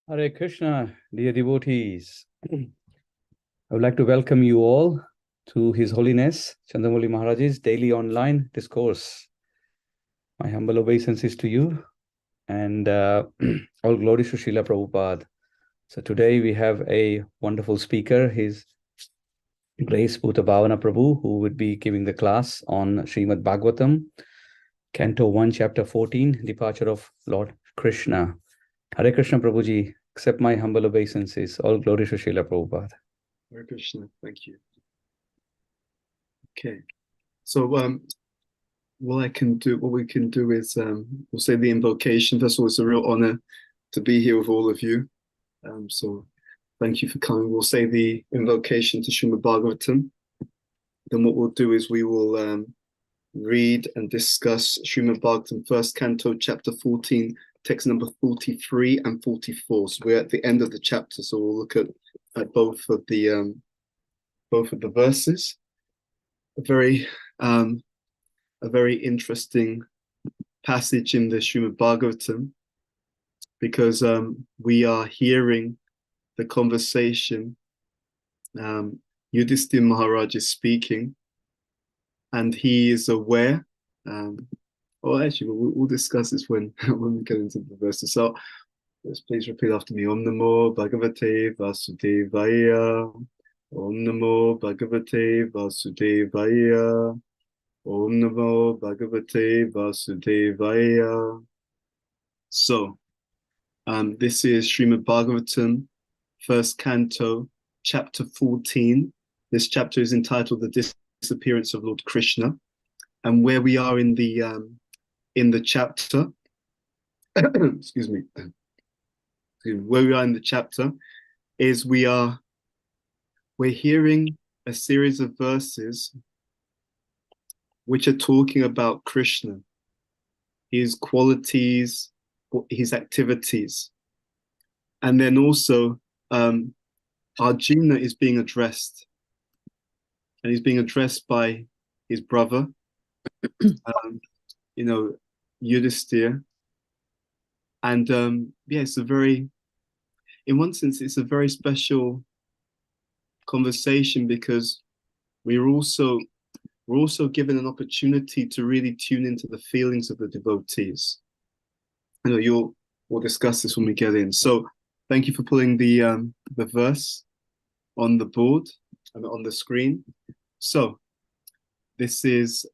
Hare Krishna, dear devotees. I would like to welcome you all to His Holiness Candramauli Maharaj's daily online discourse. My humble obeisances to you and all glories to Srila Prabhupada. So today we have a wonderful speaker, His Grace Bhutabhavana Prabhu, who would be giving the class on Srimad Bhagavatam, Canto 1, Chapter 14, Departure of Lord Krishna. Hare Krishna Prabhuji, accept my humble obeisances. All glory to Srila Prabhupada. Hare Krishna, thank you. Okay, so what we can do is we'll say the invocation. First of all, it's a real honor to be here with all of you. So thank you for coming. We'll say the invocation to Srimad Bhagavatam. Then what we'll do is we will read and discuss Srimad Bhagavatam, first canto, chapter 14, text number 43 and 44. So we're at the end of the chapter, so we'll look at both of the verses. A very interesting passage in the Srimad Bhagavatam, because we are hearing the conversation. Yudhishthira Maharaj is speaking, and he is aware. Actually, we'll discuss this when we get into the verses. So please repeat after me. Om Namo Bhagavate Vasudevaya. Om Namo Bhagavate Vasudevaya. Om Namo Bhagavate Vasudevaya. So, this is Srimad Bhagavatam, first canto, chapter 14. This chapter is entitled The Disappearance of Lord Krishna. And where we are in the chapter, excuse me, where we are in the chapter is we're hearing a series of verses which are talking about Krishna, his qualities, his activities. And then also Arjuna is being addressed, and he's being addressed by his brother, Yudhishthira. And it's in one sense, it's a very special conversation, because we're also given an opportunity to really tune into the feelings of the devotees. We'll discuss this when we get in. So thank you for putting the verse on the board and on the screen. So this is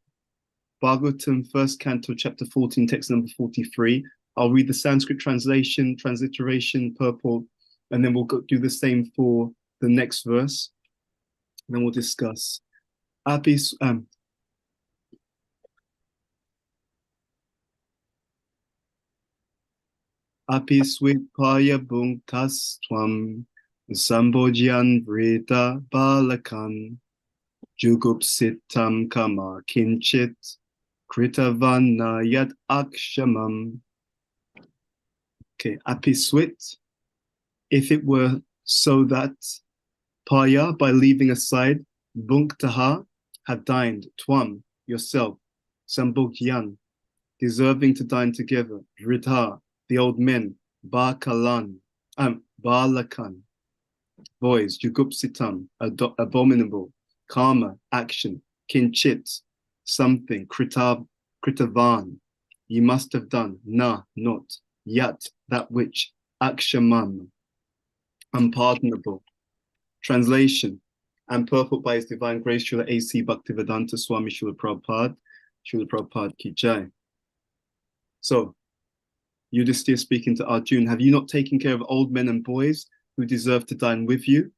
Bhagavatam, first canto, chapter 14, text number 43. I'll read the Sanskrit transliteration, purport, and then we'll do the same for the next verse. And then we'll discuss. Apiswitpaya bhunktas tvam sambojyan vrita balakan jugupsitam kama kinchit kritavana yad akshamam. Okay, apiswit, if it were so that paya, by leaving aside, bhunktaha, had dined, tvam, yourself, sambogyan, deserving to dine together, vritha, the old men, balakan, boys, jugupsitam, abominable, karma, action, kinchit, something, kritavan, ye must have done, na, not, yat, that which, akshamam, unpardonable. Translation and purport by His Divine Grace Srila A.C. Bhaktivedanta Swami Srila Prabhupada Ki Jai. So, Yudhishthira speaking to Arjuna, have you not taken care of old men and boys who deserve to dine with you?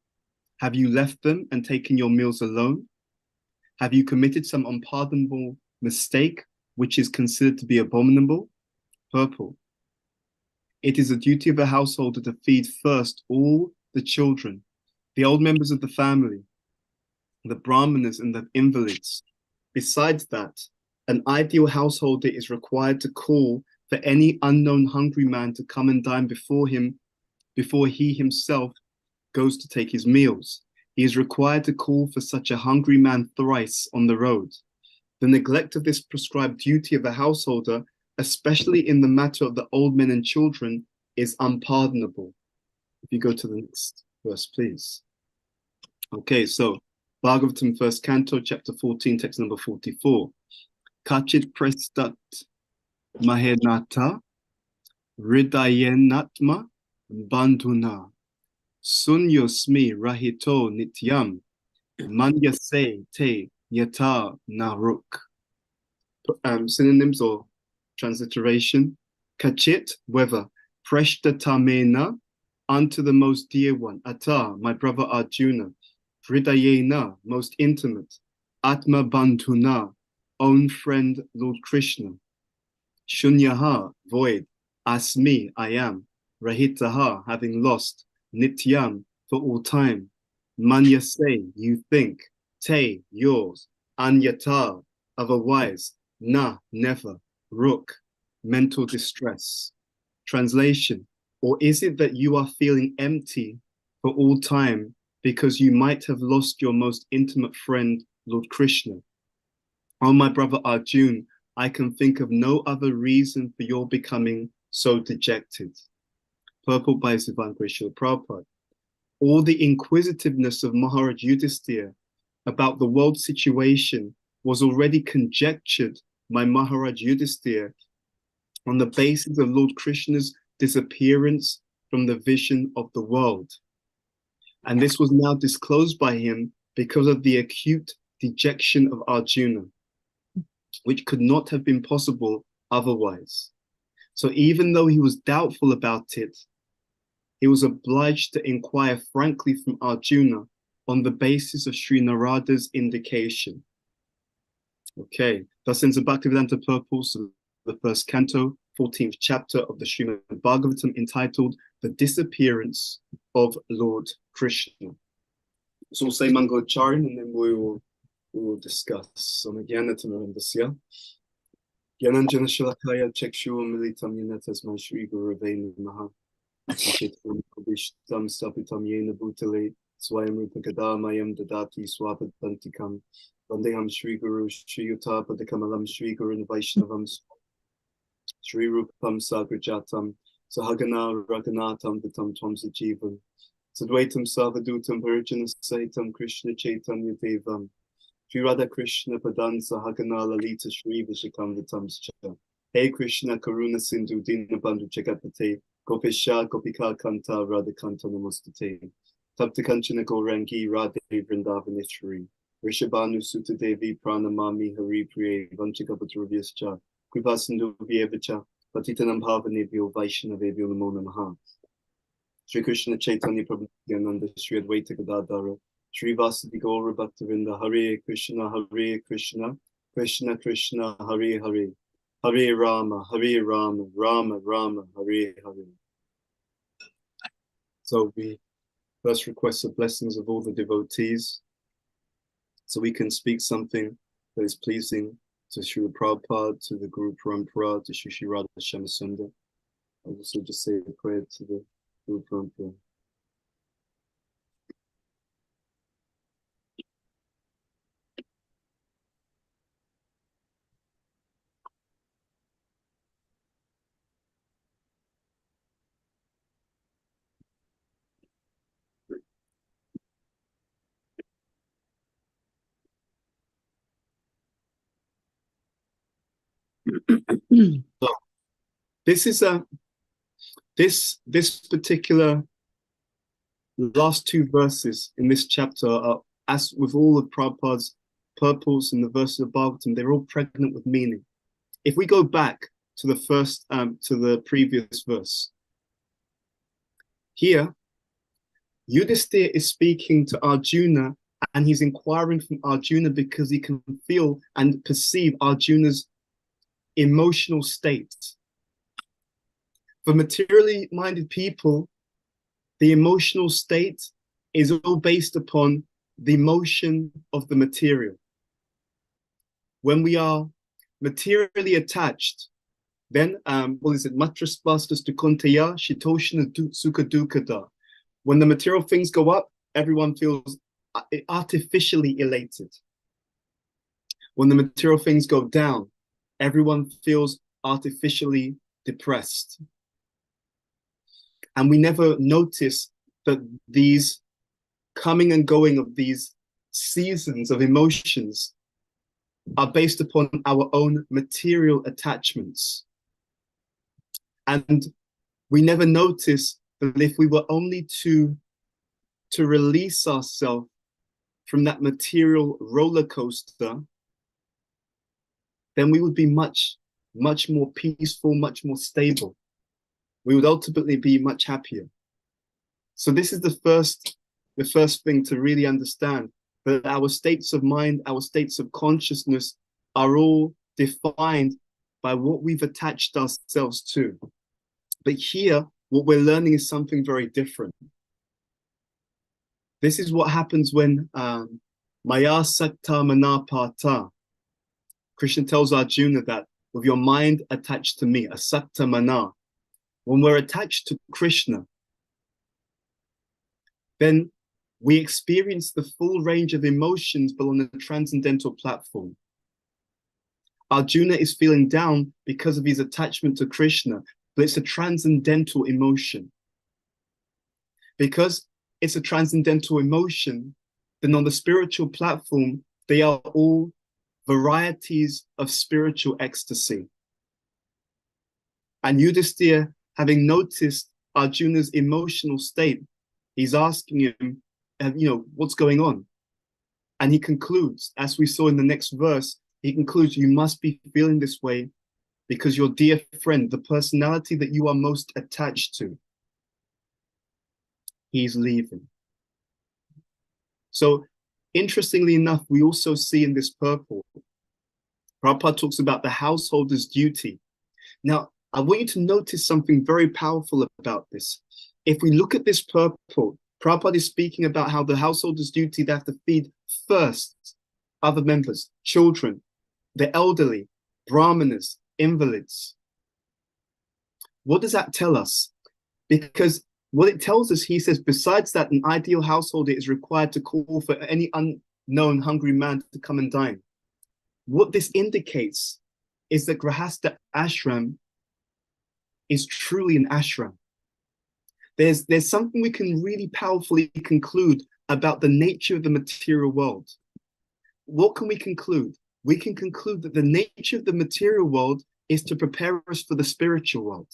Have you left them and taken your meals alone? Have you committed some unpardonable mistake which is considered to be abominable? Purport. It is the duty of a householder to feed first all the children, the old members of the family, the brahmanas and the invalids. Besides that, an ideal householder is required to call for any unknown hungry man to come and dine before he himself goes to take his meals. He is required to call for such a hungry man thrice on the road. The neglect of this prescribed duty of a householder, especially in the matter of the old men and children, is unpardonable. If you go to the next verse, please. Okay, so Bhagavatam, first canto, chapter 14, text number 44. Kachit prestat mahenata ridayenatma bandhuna sunyosmi rahito nityam manyase te yata naruk. Synonyms or transliteration. Kachit, whether, preshtatamena, unto the most dear one, Ata, my brother Arjuna, Hridayena, most intimate, Atma Bandhuna, own friend Lord Krishna, Shunyaha, void, Asmi, I am, Rahitaha, having lost, Nityam, for all time, Manyase, you think, Te, yours, Anyata, otherwise, Na, never, Ruk, mental distress. Translation, or is it that you are feeling empty for all time because you might have lost your most intimate friend, Lord Krishna? Oh, my brother Arjun, I can think of no other reason for your becoming so dejected. Purport by His Divine Grace Srila Prabhupada. All the inquisitiveness of Maharaj Yudhisthira about the world situation was already conjectured by Maharaj Yudhisthira on the basis of Lord Krishna's disappearance from the vision of the world. And this was now disclosed by him because of the acute dejection of Arjuna, which could not have been possible otherwise. So even though he was doubtful about it, he was obliged to inquire frankly from Arjuna on the basis of Sri Narada's indication. Okay, thus ends the Bhaktivedanta purpose of the first canto, 14th chapter of the Srimad Bhagavatam, entitled The Disappearance of Lord Krishna. So we'll say Mangacharan and then we will discuss. So Gyanatamandasya. Gyananjana Shalakaya Chekshu Militam Yanetas Shri Guru Vena Maha. Chitam Sapitam Yena Bhutale Swayam Rupa Gadamayam Dadati Swapadantikam Vandeham Shri Guru Shri Utapa Dekamalam Shri Guru Vaishnavam Shri Rupam Sagrajatam Sahagana Raganatam Vitam Tvam Sajivam Sadvaitam Savadutam Virgin Saitam Krishna Chaitanya Devam Shri Radha Krishna Padan Sahagana Lalita Shri Vishakam Vitam Scha. Hey Krishna Karuna Sindhu Dina Bandhu Jagapate Gopisha Gopika Kanta Radha Kanta Namastate Tapta Kanchana Gaurangi Radhe Vrindavaneshwari Rishabhanu Sutta Devi Pranamami Hari Priye Vanchikapatravyascha Kripa Sindhu Vyevacha Patitanam Bhavanebhyo Vaishnavebhyo Namo Namaha. Shri Krishna Chaitanya Prabhu Nityananda Shri Advaita Gadadhara Shri Vasudhi Gaura Bhaktavinda Hare Krishna Krishna Krishna Hare Hare Hare Rama Rama Rama Hare Hare. So we first request the blessings of all the devotees so we can speak something that is pleasing to Srila Prabhupada, to the Guru Parampara, to Shri Radha Shamasundar. I'll also just say a prayer to the Guru Parampara. So this is this particular last two verses in this chapter are, as with all of Prabhupada's purports and the verses of Bhagavatam, they're all pregnant with meaning. If we go back to the first to the previous verse, here Yudhisthira is speaking to Arjuna and he's inquiring from Arjuna because he can feel and perceive Arjuna's emotional state. For materially minded people, the emotional state is all based upon the motion of the material. When we are materially attached, then what is it? Matraspastas dukunteya shitoshna sukha dukada. When the material things go up, everyone feels artificially elated. When the material things go down, everyone feels artificially depressed. And we never notice that these coming and going of these seasons of emotions are based upon our own material attachments. And we never notice that if we were only to release ourselves from that material roller coaster, then we would be much more peaceful, much more stable. We would ultimately be much happier. So this is the first thing to really understand, that our states of mind, our states of consciousness are all defined by what we've attached ourselves to. But here, what we're learning is something very different. This is what happens when Maya Sakta Manapata. Krishna tells Arjuna that with your mind attached to me, Asakta Mana, when we're attached to Krishna, then we experience the full range of emotions, but on a transcendental platform. Arjuna is feeling down because of his attachment to Krishna, but it's a transcendental emotion. Because it's a transcendental emotion, then on the spiritual platform, they are all varieties of spiritual ecstasy. And Yudhisthira, having noticed Arjuna's emotional state, he's asking him, what's going on? And he concludes, as we saw in the next verse, he concludes, you must be feeling this way because your dear friend, the personality that you are most attached to, he's leaving. So interestingly enough, we also see in this purport, Prabhupada talks about the householder's duty. Now, I want you to notice something very powerful about this. If we look at this purport, Prabhupada is speaking about how the householder's duty, they have to feed first other members, children, the elderly, brahmanas, invalids. What does that tell us? Because what it tells us, he says, besides that, an ideal householder is required to call for any unknown hungry man to come and dine. What this indicates is that Grahastha ashram is truly an ashram. There's something we can really powerfully conclude about the nature of the material world. What can we conclude? We can conclude that the nature of the material world is to prepare us for the spiritual world.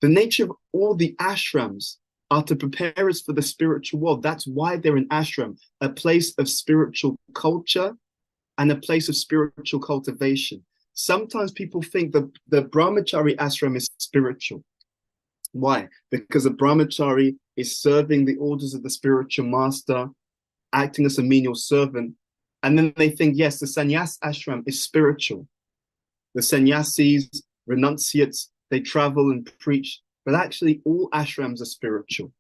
The nature of all the ashrams are to prepare us for the spiritual world. That's why they're an ashram, a place of spiritual culture and a place of spiritual cultivation. Sometimes people think that the brahmachari ashram is spiritual. Why? Because a brahmachari is serving the orders of the spiritual master, acting as a menial servant. And then they think, yes, the sannyas ashram is spiritual. The sannyasis, renunciates, they travel and preach. But actually, all ashrams are spiritual.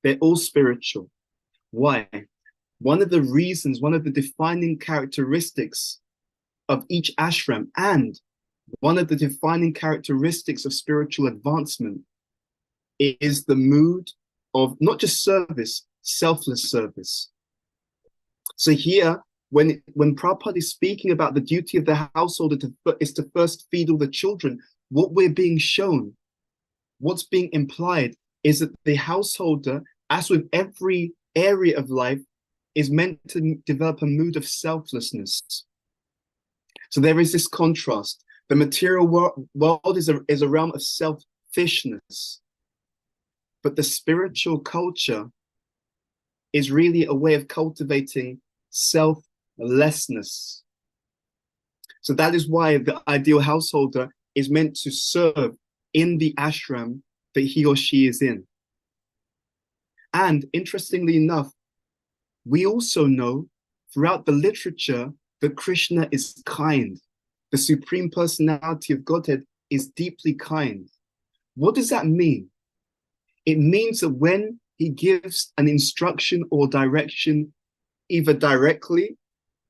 They're all spiritual. Why? One of the reasons, one of the defining characteristics of each ashram, and one of the defining characteristics of spiritual advancement, is the mood of not just service, selfless service. So here, when Prabhupada is speaking about the duty of the householder is to first feed all the children, what we're being shown, what's being implied, is that the householder, as with every area of life, is meant to develop a mood of selflessness. So there is this contrast. The material world is a realm of selfishness, but the spiritual culture is really a way of cultivating selflessness. So that is why the ideal householder is meant to serve in the ashram that he or she is in. And interestingly enough, we also know throughout the literature that Krishna is kind. The Supreme Personality of Godhead is deeply kind. What does that mean? It means that when he gives an instruction or direction, either directly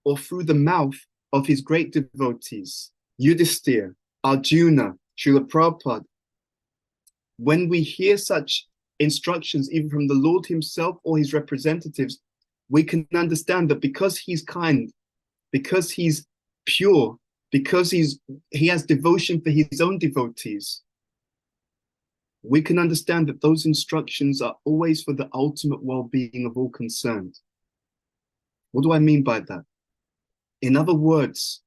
or through the mouth of his great devotees, Yudhisthira, Arjuna, Srila Prabhupada, when we hear such instructions, even from the Lord himself or his representatives, we can understand that because he's kind, because he's pure, because he has devotion for his own devotees, we can understand that those instructions are always for the ultimate well-being of all concerned. What do I mean by that? In other words,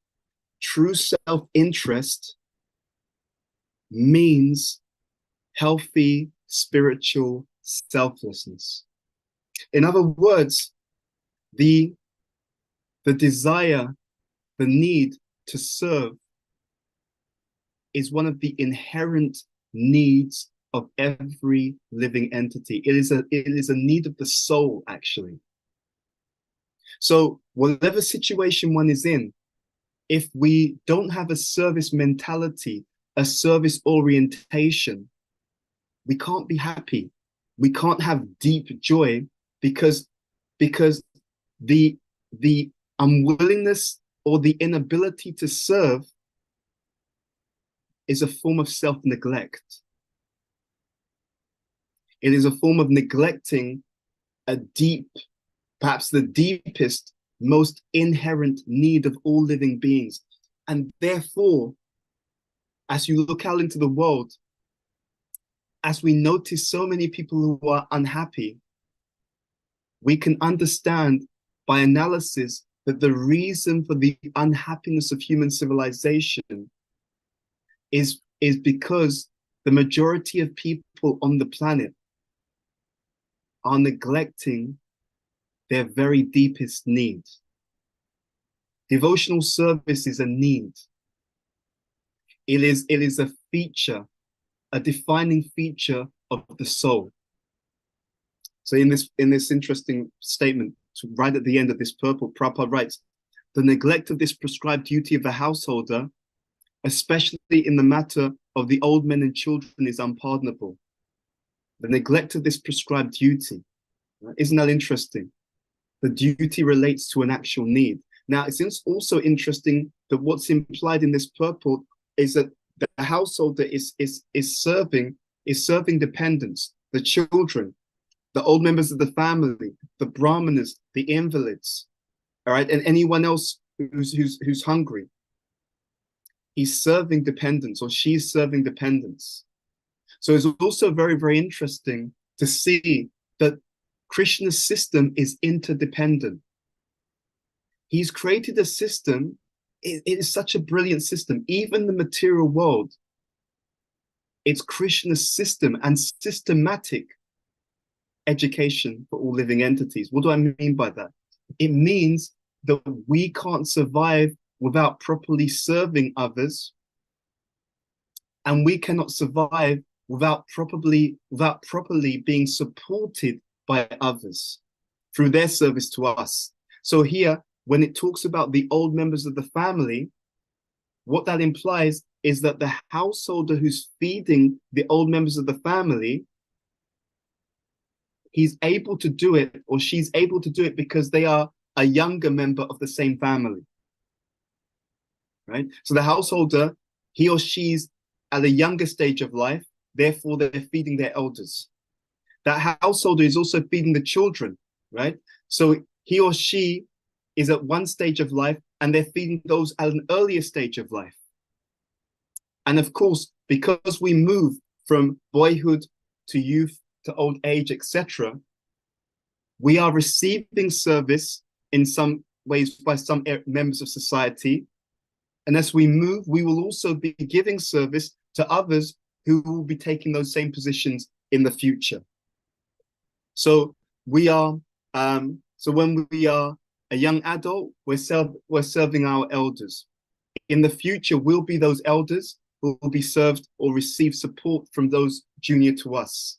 true self-interest means healthy spiritual selflessness. In other words, the desire, the need to serve is one of the inherent needs of every living entity. It is a need of the soul, actually. So whatever situation one is in, if we don't have a service mentality, a service orientation, we can't be happy. We can't have deep joy because the unwillingness or the inability to serve is a form of self-neglect. It is a form of neglecting a deep, perhaps the deepest, most inherent need of all living beings. And therefore, as you look out into the world, as we notice so many people who are unhappy, we can understand by analysis that the reason for the unhappiness of human civilization is because the majority of people on the planet are neglecting their very deepest needs. Devotional service is a need. It is a feature, a defining feature of the soul. So in this interesting statement, right at the end of this purport, Prabhupada writes, the neglect of this prescribed duty of a householder, especially in the matter of the old men and children, is unpardonable. The neglect of this prescribed duty, isn't that interesting? The duty relates to an actual need. Now, it's also interesting that what's implied in this purport is that the householder is serving dependents, the children, the old members of the family, the brahmanas, the invalids, all right, and anyone else who's hungry. He's serving dependents, or she's serving dependents. So it's also very, very interesting to see that Krishna's system is interdependent. He's created a system. It is such a brilliant system. Even the material world, it's Krishna's system and systematic education for all living entities. What do I mean by that? It means that we can't survive without properly serving others, and we cannot survive without properly being supported by others through their service to us. So here, when it talks about the old members of the family, what that implies is that the householder who's feeding the old members of the family, he's able to do it, or she's able to do it because they are a younger member of the same family, right? So the householder, he or she's at a younger stage of life, therefore they're feeding their elders. That householder is also feeding the children, right? So he or she is at one stage of life and they're feeding those at an earlier stage of life. And of course, because we move from boyhood to youth to old age, etc., we are receiving service in some ways by some members of society. And as we move, we will also be giving service to others who will be taking those same positions in the future. So we are, so when we are a young adult, we're serving our elders. In the future, we'll be those elders who will be served or receive support from those junior to us.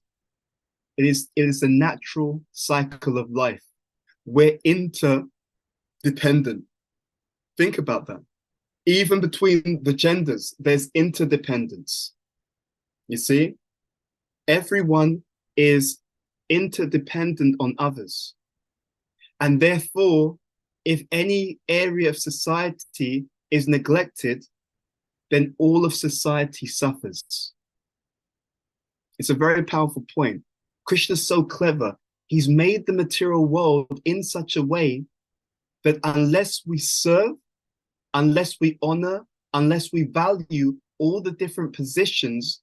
It is a natural cycle of life. We're interdependent. Think about that. Even between the genders, there's interdependence. You see, everyone is interdependent on others. And therefore, if any area of society is neglected, then all of society suffers. It's a very powerful point. Krishna's so clever. He's made the material world in such a way that unless we serve, unless we honor, unless we value all the different positions,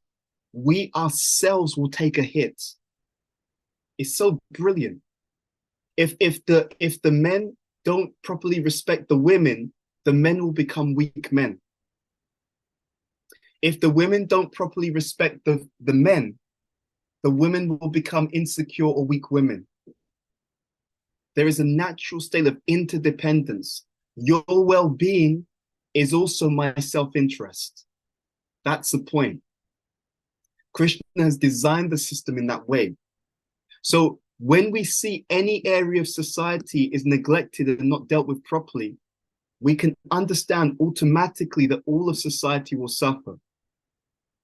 we ourselves will take a hit. It's so brilliant. If the men don't properly respect the women will become weak men. If the women don't properly respect the men, the women will become insecure or weak women. There is a natural state of interdependence. Your well-being is also my self-interest. That's the point. Krishna has designed the system in that way. So when we see any area of society is neglected and not dealt with properly, we can understand automatically that all of society will suffer.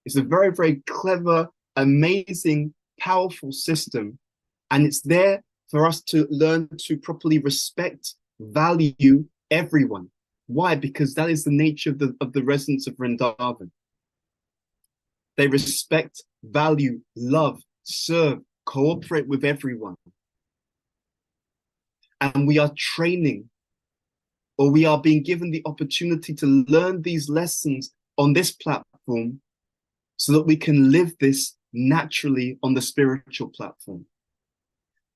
It's a very, very clever, amazing, powerful system. And it's there for us to learn to properly respect, value everyone. Why? Because that is the nature of the residents of Vrindavan. They respect, value, love, serve, cooperate with everyone. And we are training, or we are being given the opportunity to learn these lessons on this platform so that we can live this naturally on the spiritual platform.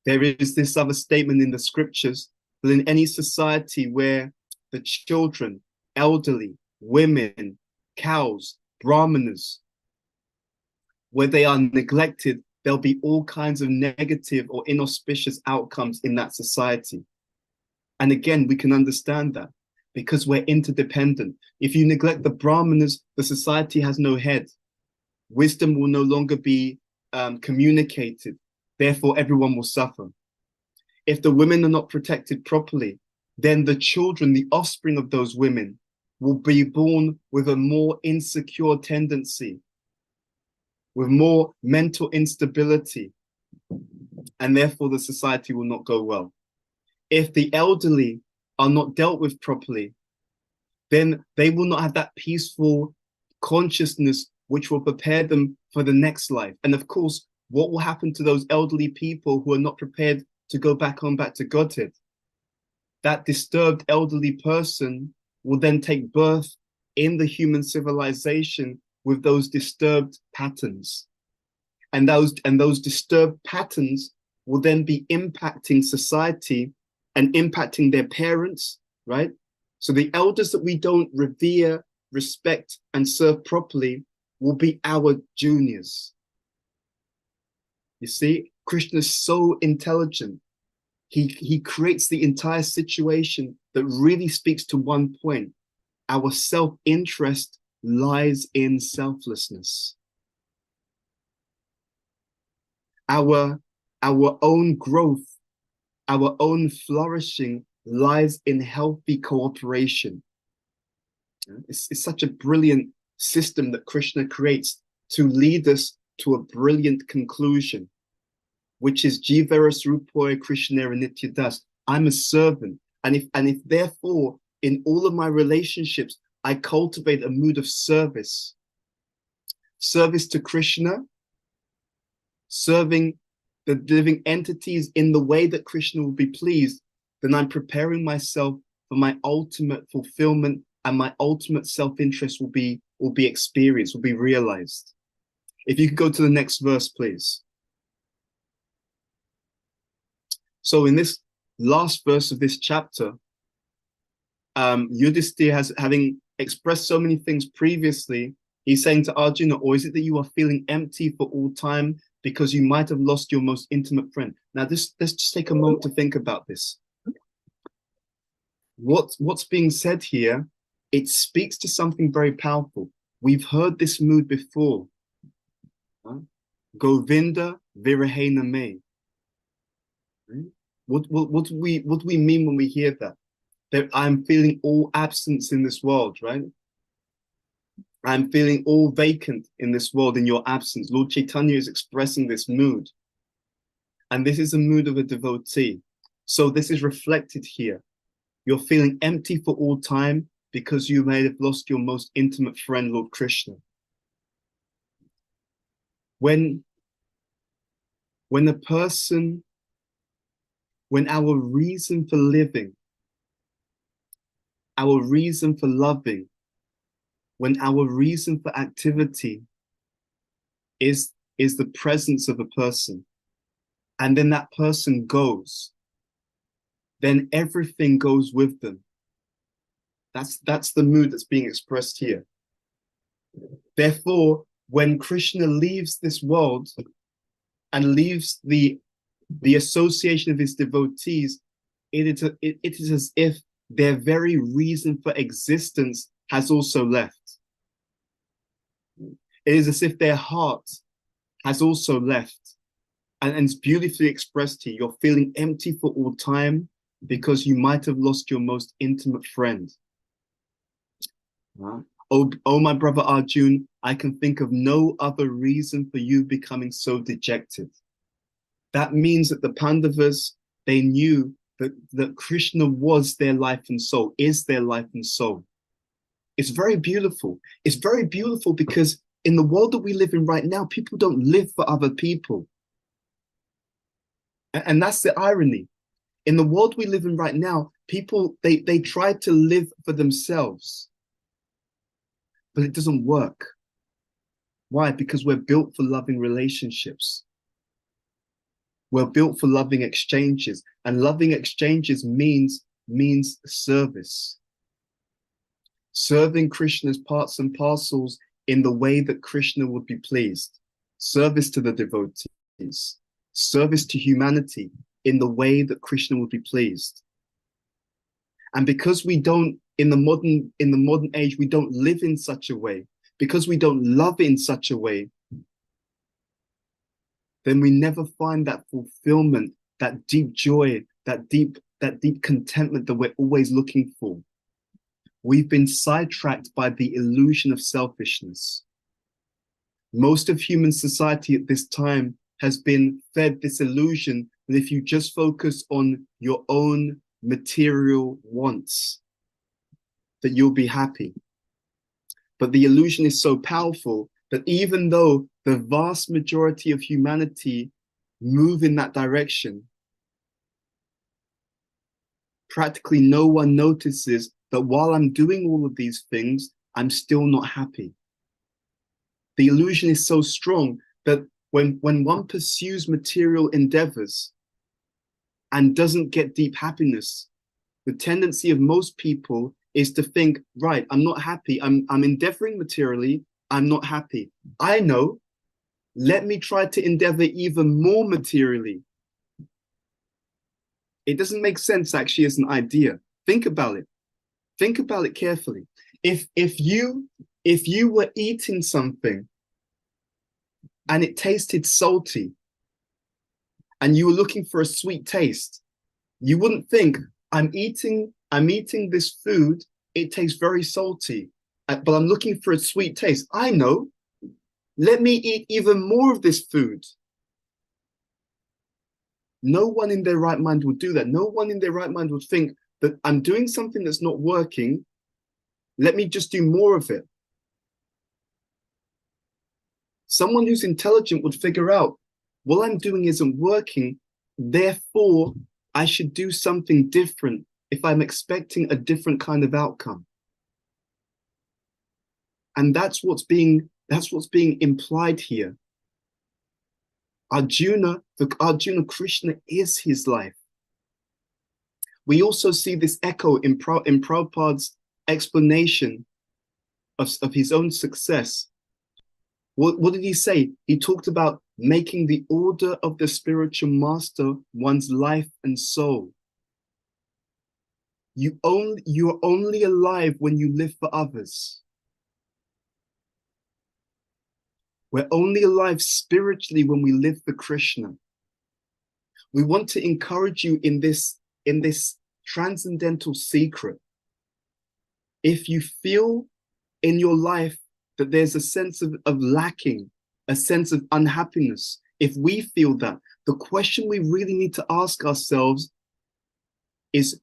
There is this other statement in the scriptures that in any society where the children, elderly, women, cows, brahmanas, where they are neglected, there'll be all kinds of negative or inauspicious outcomes in that society. And again, we can understand that because we're interdependent. If you neglect the brahmanas, the society has no head. Wisdom will no longer be communicated. Therefore, everyone will suffer. If the women are not protected properly, then the children, the offspring of those women, will be born with a more insecure tendency, with more mental instability, and therefore the society will not go well. If the elderly are not dealt with properly, then they will not have that peaceful consciousness which will prepare them for the next life. And of course, what will happen to those elderly people who are not prepared to go back to Godhead? That disturbed elderly person will then take birth in the human civilization with those disturbed patterns. And those disturbed patterns will then be impacting society and impacting their parents, right? So the elders that we don't revere, respect, and serve properly will be our juniors. You see, Krishna is so intelligent. He creates the entire situation that really speaks to one point. Our self-interest lies in selflessness. Our own growth, our own flourishing lies in healthy cooperation. It's such a brilliant system that Krishna creates to lead us to a brilliant conclusion, which is Jiveras Rupoy Krishnera Nityadas. I'm a servant. And if therefore in all of my relationships, I cultivate a mood of service to Krishna, serving the living entities in the way that Krishna will be pleased, then I'm preparing myself for my ultimate fulfillment, and my ultimate self-interest will be experienced, will be realized. If you could go to the next verse, please. So in this last verse of this chapter, Yudhisthira, having expressed so many things previously, he's saying to Arjuna, or is it that you are feeling empty for all time because you might have lost your most intimate friend? Now, let's just take a moment to think about this. What's being said here, it speaks to something very powerful. We've heard this mood before. Govinda Virahena Me. What do we mean when we hear that? That I'm feeling all absence in this world, right? I'm feeling all vacant in this world in your absence. Lord Chaitanya is expressing this mood. And this is a mood of a devotee. So this is reflected here. You're feeling empty for all time because you may have lost your most intimate friend, Lord Krishna. When our reason for living, our reason for loving, when our reason for activity is the presence of a person, and then that person goes, then everything goes with them. That's the mood that's being expressed here. Therefore, when Krishna leaves this world and leaves the association of his devotees, it is as if their very reason for existence has also left. It is as if their heart has also left. And it's beautifully expressed here. You're feeling empty for all time because you might have lost your most intimate friend. Oh, my brother Arjun, I can think of no other reason for you becoming so dejected. That means that the Pandavas, they knew that Krishna was their life and soul, is their life and soul. It's very beautiful. It's very beautiful because in the world that we live in right now, people don't live for other people. And that's the irony. In the world we live in right now, people, they try to live for themselves. But it doesn't work. Why? Because we're built for loving relationships. We're built for loving exchanges. And loving exchanges means service. Serving Krishna's parts and parcels in the way that Krishna would be pleased. Service to the devotees. Service to humanity in the way that Krishna would be pleased. And because we don't, in the modern age, we don't live in such a way, because we don't love in such a way, then we never find that fulfillment, that deep joy, that deep contentment that we're always looking for. We've been sidetracked by the illusion of selfishness. Most of human society at this time has been fed this illusion that if you just focus on your own material wants, that you'll be happy. But the illusion is so powerful that even though the vast majority of humanity move in that direction, practically no one notices that while I'm doing all of these things, I'm still not happy. The illusion is so strong that when one pursues material endeavors and doesn't get deep happiness, the tendency of most people is to think, right, I'm not happy. I'm endeavoring materially. I'm not happy. I know. Let me try to endeavor even more materially. It doesn't make sense actually as an idea. Think about it. Think about it carefully. If you were eating something and it tasted salty and you were looking for a sweet taste, you wouldn't think, I'm eating this food, it tastes very salty, but I'm looking for a sweet taste. I know, let me eat even more of this food. No one in their right mind would do that. No one in their right mind would think that I'm doing something that's not working, let me just do more of it. Someone who's intelligent would figure out, what I'm doing isn't working, therefore I should do something different if I'm expecting a different kind of outcome. And that's what's being implied here. Arjuna, Krishna is his life. We also see this echo in Prabhupada's explanation of his own success. What did he say? He talked about making the order of the spiritual master one's life and soul. You're only alive when you live for others. We're only alive spiritually when we live for Krishna. We want to encourage you in this transcendental secret. If you feel in your life that there's a sense of lacking, a sense of unhappiness, if we feel that, the question we really need to ask ourselves is,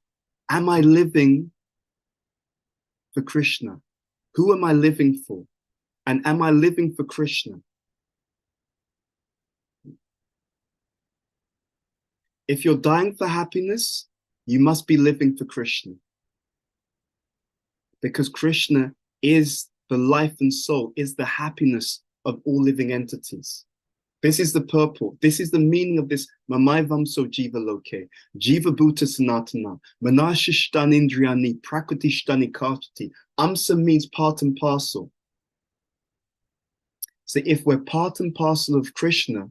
am I living for Krishna? Who am I living for? And am I living for Krishna? If you're dying for happiness, you must be living for Krishna. Because Krishna is the life and soul, is the happiness of all living entities. This is the purport. This is the meaning of this Mamai Vamso Jiva Loke. Jiva Bhuta Sanatana. Manashishtani Indriyani. Prakritishtani Kartati. Amsa means part and parcel. So if we're part and parcel of Krishna,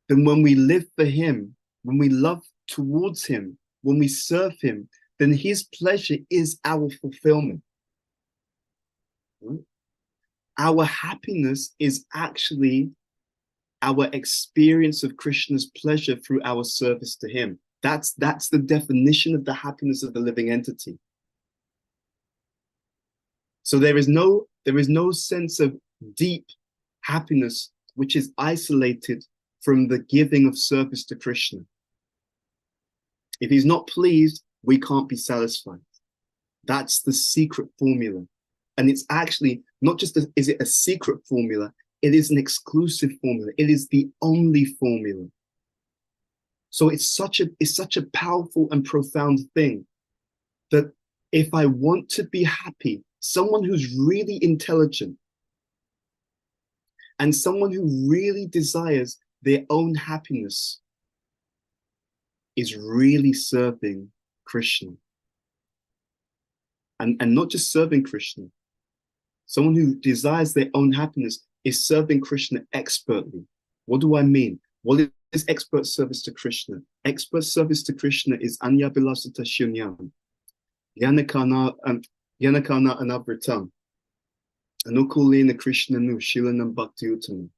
then when we live for him, when we love towards him, when we serve him, then his pleasure is our fulfillment. Our happiness is actually our experience of Krishna's pleasure through our service to him. That's the definition of the happiness of the living entity. So there is no sense of deep happiness which is isolated from the giving of service to Krishna. If he's not pleased, we can't be satisfied. That's the secret formula. And it's actually not just is it a secret formula, it is an exclusive formula. It is the only formula. So it's such a powerful and profound thing that if I want to be happy, someone who's really intelligent and someone who really desires their own happiness is really serving Krishna. And not just serving Krishna. Someone who desires their own happiness is serving Krishna expertly. What do I mean? What is expert service to Krishna? Expert service to Krishna is Anya Bilasata Shunyam, Yanakana Anavritam, Anukulina Krishna Nu, Shilanam Bhakti Uttamam.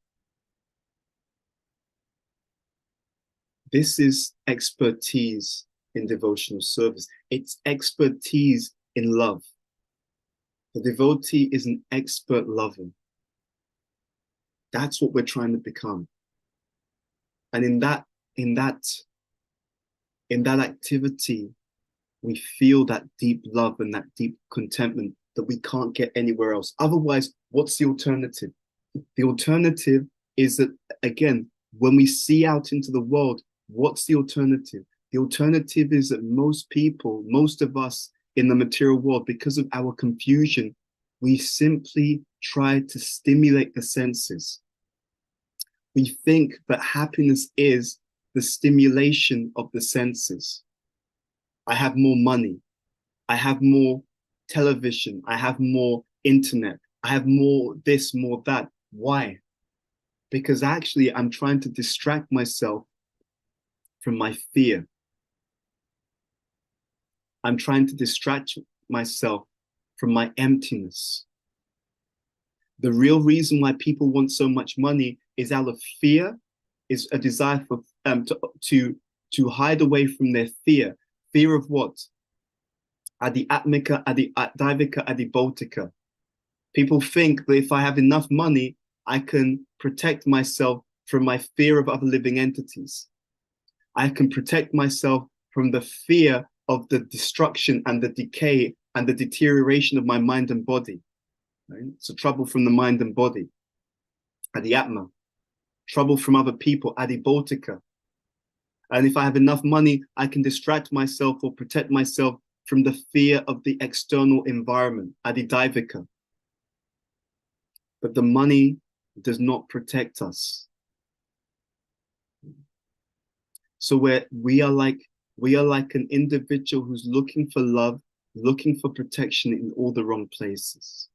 This is expertise in devotional service. It's expertise in love. The devotee is an expert lover. That's what we're trying to become. And in that activity, we feel that deep love and that deep contentment that we can't get anywhere else. Otherwise, what's the alternative? The alternative is that, again, when we see out into the world, what's the alternative? The alternative is that most people, most of us in the material world, because of our confusion, we simply try to stimulate the senses. We think that happiness is the stimulation of the senses. I have more money. I have more television. I have more internet. I have more this, more that. Why? Because actually I'm trying to distract myself from my fear. I'm trying to distract myself from my emptiness. The real reason why people want so much money is out of fear, is a desire for to hide away from their fear. Fear of what? Adi atmika, adi daivika, adi bautika. People think that if I have enough money, I can protect myself from my fear of other living entities. I can protect myself from the fear of the destruction and the decay and the deterioration of my mind and body. Right? So trouble from the mind and body, adi atma. Trouble from other people, adi bautika. And if I have enough money, I can distract myself or protect myself from the fear of the external environment, adi daivika. But the money does not protect us. So we are like an individual who's looking for love, looking for protection in all the wrong places.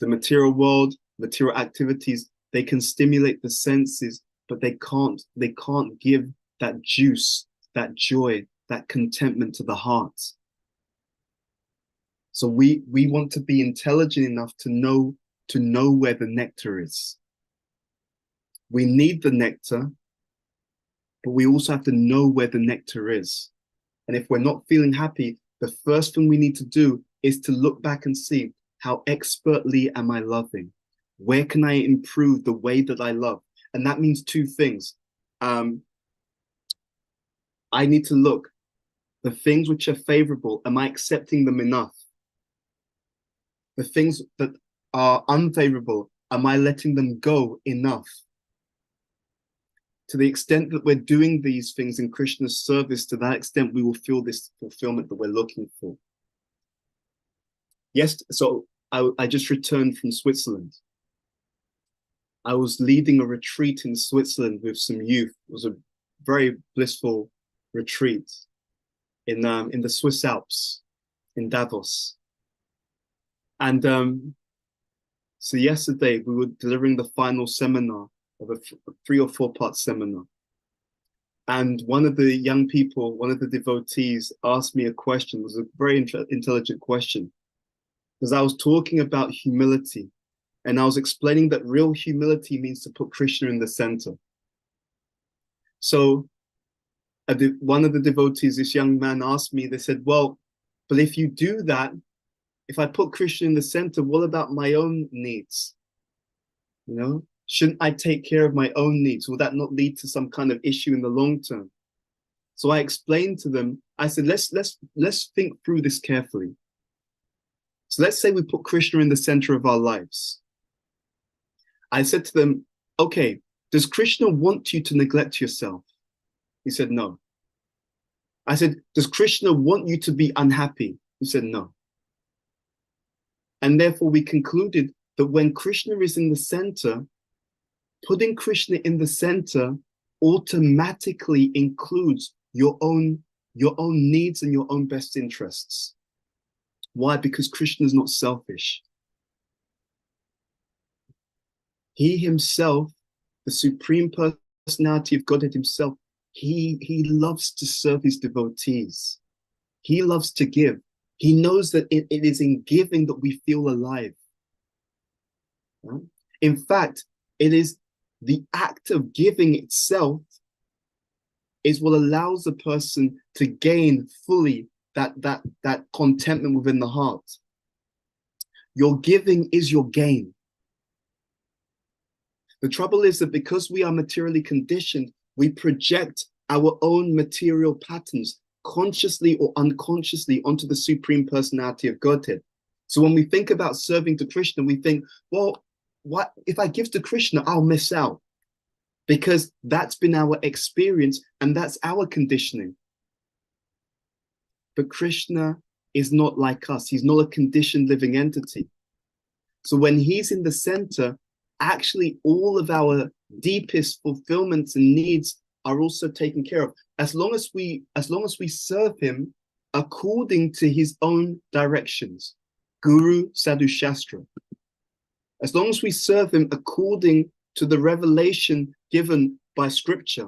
The material world, material activities, they can stimulate the senses, but they can't give that juice, that joy, that contentment to the heart. So we want to be intelligent enough to know where the nectar is. We need the nectar, but we also have to know where the nectar is. And if we're not feeling happy, the first thing we need to do is to look back and see, how expertly am I loving? Where can I improve the way that I love? And that means two things. I need to look, the things which are favorable, am I accepting them enough? The things that are unfavorable, am I letting them go enough? To the extent that we're doing these things in Krishna's service, to that extent we will feel this fulfillment that we're looking for. Yes, so I just returned from Switzerland. I was leading a retreat in Switzerland with some youth. It was a very blissful retreat in the Swiss Alps, in Davos. And so yesterday we were delivering the final seminar of a 3 or 4 part seminar. And one of the young people, one of the devotees asked me a question. It was a very intelligent question, because I was talking about humility, and I was explaining that real humility means to put Krishna in the center. So one of the devotees, this young man, asked me, they said, well, but if you do that, if I put Krishna in the center, what about my own needs? You know, shouldn't I take care of my own needs? Will that not lead to some kind of issue in the long term? So I explained to them, I said, let's think through this carefully. So let's say we put Krishna in the center of our lives. I said to them, okay, does Krishna want you to neglect yourself? He said, no. I said, does Krishna want you to be unhappy? He said, no. And therefore we concluded that when Krishna is in the center, putting Krishna in the center automatically includes your own needs and your own best interests. Why? Because Krishna is not selfish. He himself, the Supreme Personality of Godhead himself, he loves to serve his devotees. He loves to give. He knows that it is in giving that we feel alive. Right? In fact, it is the act of giving itself is what allows a person to gain fully that contentment within the heart. Your giving is your gain. The trouble is that because we are materially conditioned, we project our own material patterns consciously or unconsciously onto the Supreme Personality of Godhead. So when we think about serving to Krishna, we think, well, what if I give to Krishna, I'll miss out, because that's been our experience and that's our conditioning. But Krishna is not like us. He's not a conditioned living entity. So when he's in the center, actually all of our deepest fulfillments and needs are also taken care of, as long as we serve him according to his own directions, Guru, Sadhu, Shastra. As long as we serve him according to the revelation given by scripture,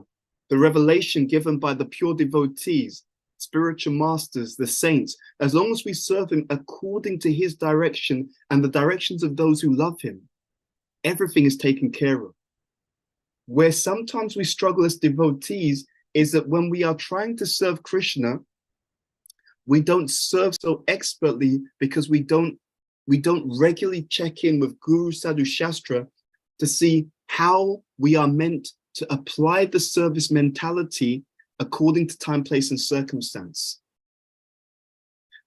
the revelation given by the pure devotees, spiritual masters, the saints, as long as we serve him according to his direction and the directions of those who love him, everything is taken care of. Where sometimes we struggle as devotees is that when we are trying to serve Krishna, we don't serve so expertly because we don't regularly check in with Guru, Sadhu, Shastra to see how we are meant to apply the service mentality according to time, place, and circumstance.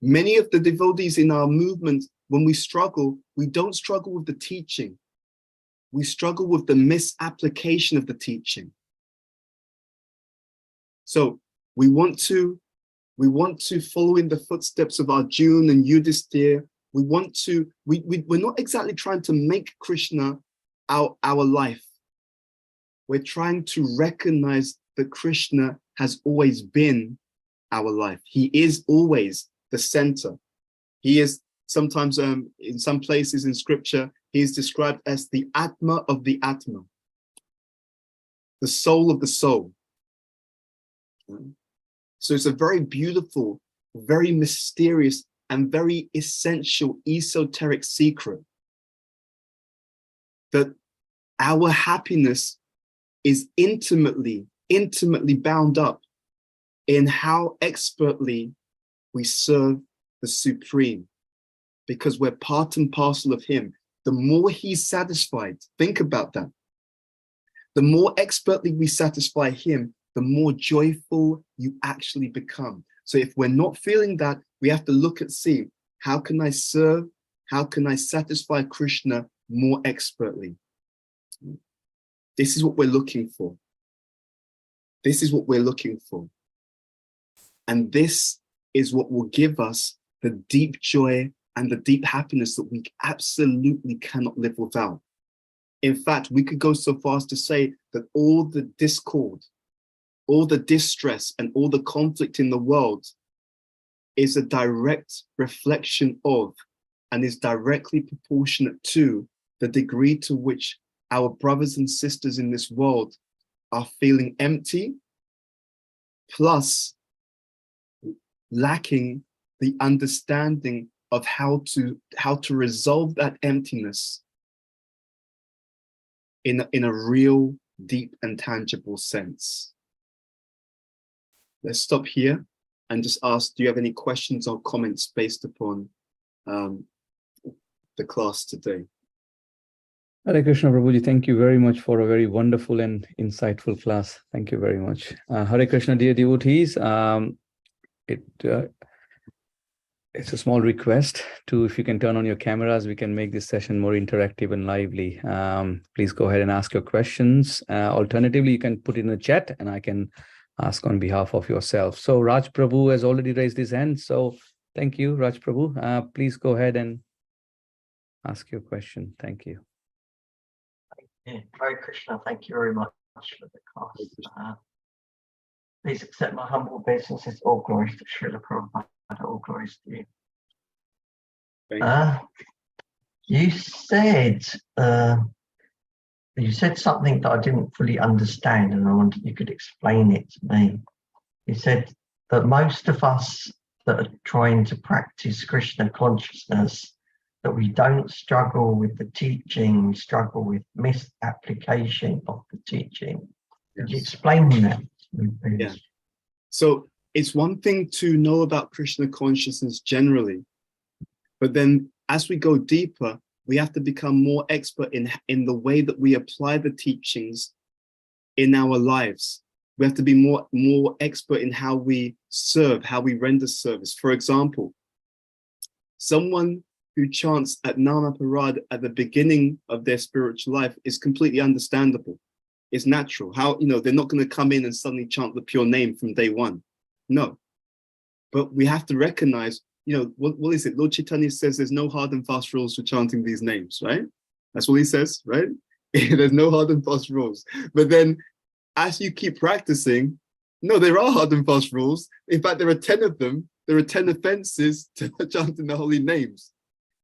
Many of the devotees in our movement, when we struggle, we don't struggle with the teaching. We struggle with the misapplication of the teaching. So we want to follow in the footsteps of Arjuna and Yudhisthira. We're not exactly trying to make Krishna our life. We're trying to recognize that Krishna has always been our life. He is always the center. He is sometimes, in some places in scripture, he is described as the Atma of the Atma, the soul of the soul. So it's a very beautiful, very mysterious, and very essential esoteric secret that our happiness is intimately bound up in how expertly we serve the Supreme, because we're part and parcel of him. The more he's satisfied, think about that. The more expertly we satisfy him, the more joyful you actually become. So if we're not feeling that, we have to look at, see, how can I serve? How can I satisfy Krishna more expertly? This is what we're looking for. This is what we're looking for. And this is what will give us the deep joy and the deep happiness that we absolutely cannot live without. In fact, we could go so far as to say that all the discord, all the distress, and all the conflict in the world is a direct reflection of and is directly proportionate to the degree to which our brothers and sisters in this world are feeling empty, plus lacking the understanding of how to resolve that emptiness in a real, deep and tangible sense. Let's stop here and just ask, do you have any questions or comments based upon the class today? Hare Krishna, Prabhuji, thank you very much for a very wonderful and insightful class. Thank you very much. Hare Krishna, dear devotees. It's a small request to, if you can turn on your cameras, we can make this session more interactive and lively. Please go ahead and ask your questions. Alternatively, you can put it in the chat and I can ask on behalf of yourself. So Raj Prabhu has already raised his hand. So thank you, Raj Prabhu. Please go ahead and ask your question. Thank you. Hare Krishna, thank you very much for the class. Please accept my humble obeisances. All glories to Srila Prabhupada. All glories to you. You said something that I didn't fully understand, and I wondered if you could explain it to me. You said that most of us that are trying to practice Krishna consciousness, that we don't struggle with the teaching, we struggle with misapplication of the teaching. Could you explain that to me, please? Yeah. So it's one thing to know about Krishna consciousness generally, but then as we go deeper, we have to become more expert in the way that we apply the teachings in our lives. We have to be more expert in how we serve, how we render service. For example, someone who chants at Nama Parad at the beginning of their spiritual life is completely understandable. It's natural. How, they're not going to come in and suddenly chant the pure name from day one. No. But we have to recognize, what is it? Lord Chaitanya says there's no hard and fast rules for chanting these names, right? That's what he says, right? There's no hard and fast rules. But then as you keep practicing, no, there are hard and fast rules. In fact, there are 10 of them. There are 10 offenses to chanting the holy names.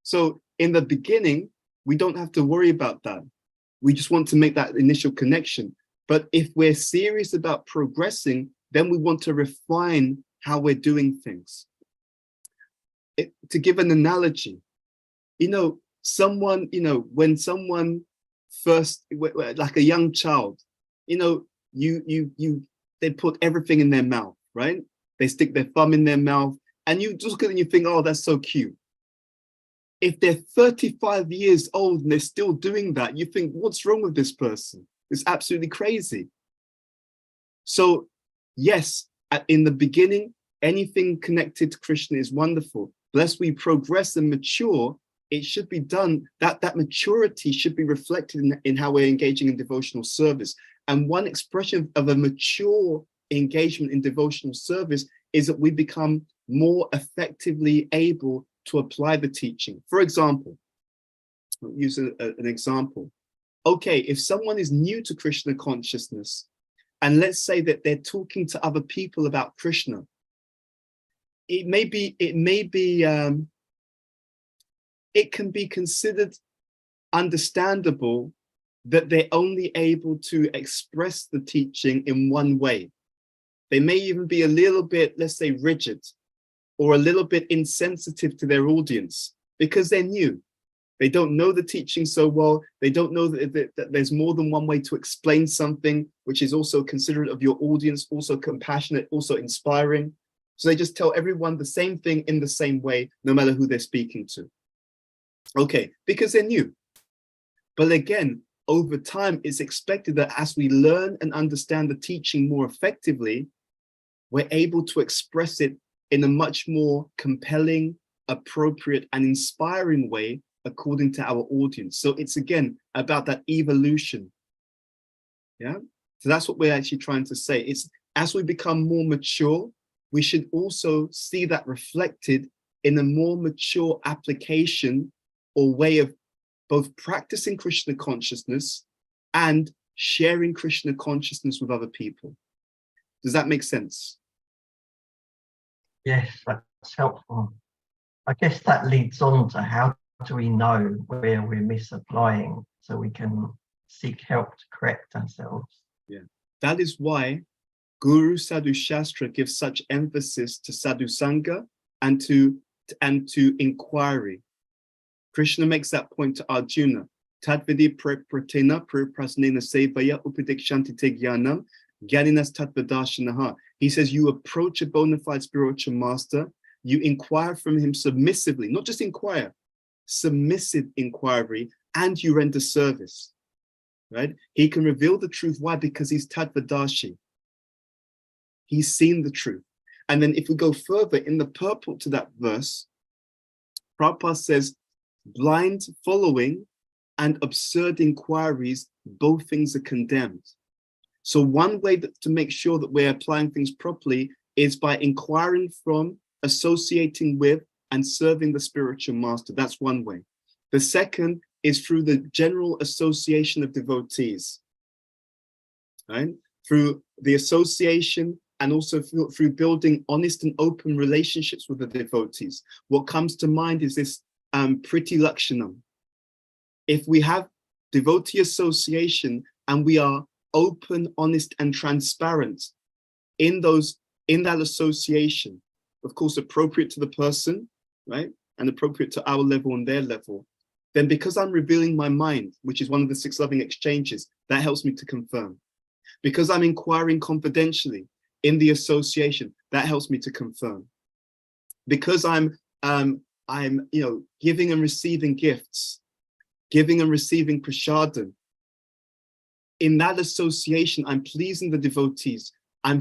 So in the beginning, we don't have to worry about that. We just want to make that initial connection. But if we're serious about progressing, then we want to refine how we're doing things. To give an analogy, someone, when someone first, like a young child, they put everything in their mouth, right? They stick their thumb in their mouth and you just look at it and you think, oh, that's so cute. If they're 35 years old and they're still doing that, you think, what's wrong with this person? It's absolutely crazy. So yes, in the beginning, anything connected to Krishna is wonderful. But as we progress and mature, it should be done, that maturity should be reflected in how we're engaging in devotional service. And one expression of a mature engagement in devotional service is that we become more effectively able to apply the teaching. For example, I'll use an example. Okay, if someone is new to Krishna consciousness, and let's say that they're talking to other people about Krishna, it can be considered understandable that they're only able to express the teaching in one way. They may even be a little bit, let's say, rigid or a little bit insensitive to their audience because they're new. They don't know the teaching so well. They don't know that there's more than one way to explain something, which is also considerate of your audience, also compassionate, also inspiring. So they just tell everyone the same thing in the same way, no matter who they're speaking to. Okay, because they're new. But again, over time, it's expected that as we learn and understand the teaching more effectively, we're able to express it in a much more compelling, appropriate, and inspiring way according to our audience. So it's again about that evolution. Yeah. So that's what we're actually trying to say. It's as we become more mature, we should also see that reflected in a more mature application or way of both practicing Krishna consciousness and sharing Krishna consciousness with other people. Does that make sense? Yes, that's helpful. I guess that leads on to how do we know where we're misapplying so we can seek help to correct ourselves. Yeah, that is why Guru Sadhu Shastra gives such emphasis to Sadhu Sangha and to inquiry. Krishna makes that point to Arjuna. Tadvidi pratena prasnena sevaya upidikshanti te jnanam gyaninas tatvadashanaha. He says you approach a bona fide spiritual master, you inquire from him submissively, not just inquire, submissive inquiry, and you render service. Right? He can reveal the truth. Why? Because he's Tatvadashi. He's seen the truth. And then if we go further in the purport to that verse, Prabhupada says, blind following and absurd inquiries, both things are condemned. So one way to make sure that we're applying things properly is by inquiring from, associating with, and serving the spiritual master. That's one way. The second is through the general association of devotees, right? Through the association and also through building honest and open relationships with the devotees. What comes to mind is this pretty lakshanam. If we have devotee association and we are open, honest, and transparent in that association, of course, appropriate to the person, right? And appropriate to our level and their level, then because I'm revealing my mind, which is one of the 6 loving exchanges, that helps me to confirm. Because I'm inquiring confidentially in the association, that helps me to confirm. Because I'm giving and receiving gifts, giving and receiving prasadam. In that association, I'm pleasing the devotees. I'm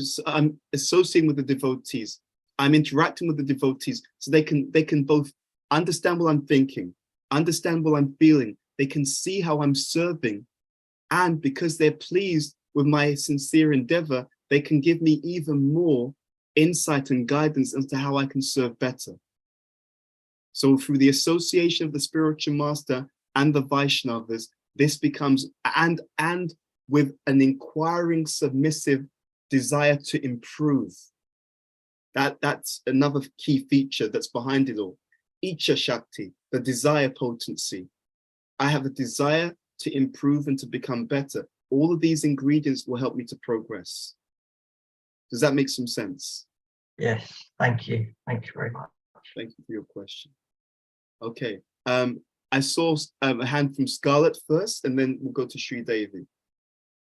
associating with the devotees. I'm interacting with the devotees, so they can both understand what I'm thinking, understand what I'm feeling. They can see how I'm serving, and because they're pleased with my sincere endeavor, they can give me even more insight and guidance as to how I can serve better. So through the association of the spiritual master and the Vaishnavas, this becomes, and with an inquiring, submissive desire to improve. That's another key feature that's behind it all. Icha Shakti, the desire potency. I have a desire to improve and to become better. All of these ingredients will help me to progress. Does that make some sense? Yes, thank you. Thank you very much. Thank you for your question. Okay, I saw a hand from Scarlett first, and then we'll go to Sri Devi.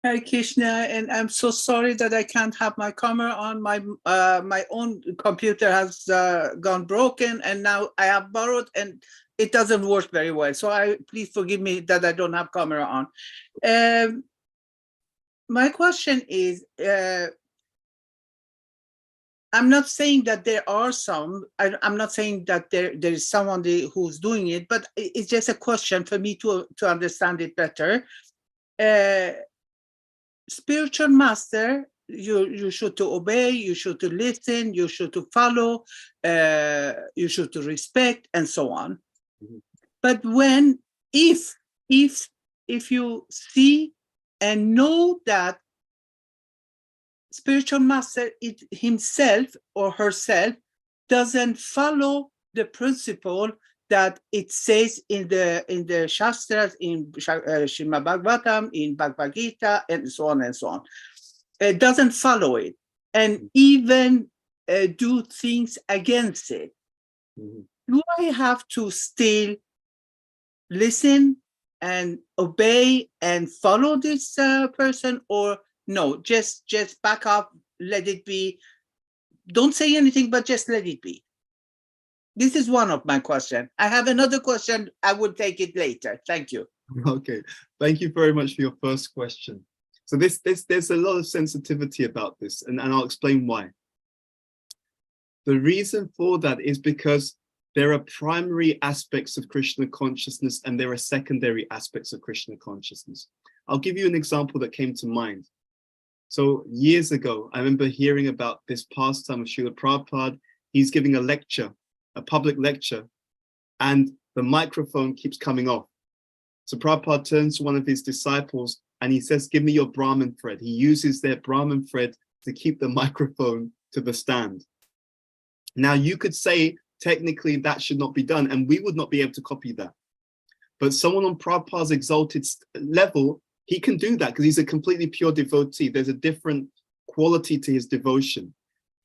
Hare Krishna, and I'm so sorry that I can't have my camera on. My own computer has gone broken, and now I have borrowed, and it doesn't work very well. So please forgive me that I don't have camera on. My question is, I'm not saying that there are some. I'm not saying that there is someone who's doing it, but it's just a question for me to understand it better. Spiritual master, you should to obey, you should to listen, you should to follow, you should to respect, and so on. Mm-hmm. But if you see and know that spiritual master himself or herself doesn't follow the principle that it says in the Shastras, in Srimad Bhagavatam, in Bhagavad Gita, and so on and so on. It doesn't follow it, and even do things against it. Mm-hmm. Do I have to still listen and obey and follow this person, or no, just back up, let it be, don't say anything, but just let it be? This is one of my questions. I have another question. I will take it later. Thank you. Okay. Thank you very much for your first question. So there's a lot of sensitivity about this, and I'll explain why. The reason for that is because there are primary aspects of Krishna consciousness and there are secondary aspects of Krishna consciousness. I'll give you an example that came to mind. So years ago, I remember hearing about this pastime of Srila Prabhupada. He's giving a lecture a public lecture, and the microphone keeps coming off. So Prabhupada turns to one of his disciples and he says, give me your Brahmin thread. He uses their Brahmin thread to keep the microphone to the stand. Now you could say, technically that should not be done, and we would not be able to copy that. But someone on Prabhupada's exalted level, he can do that because he's a completely pure devotee. There's a different quality to his devotion.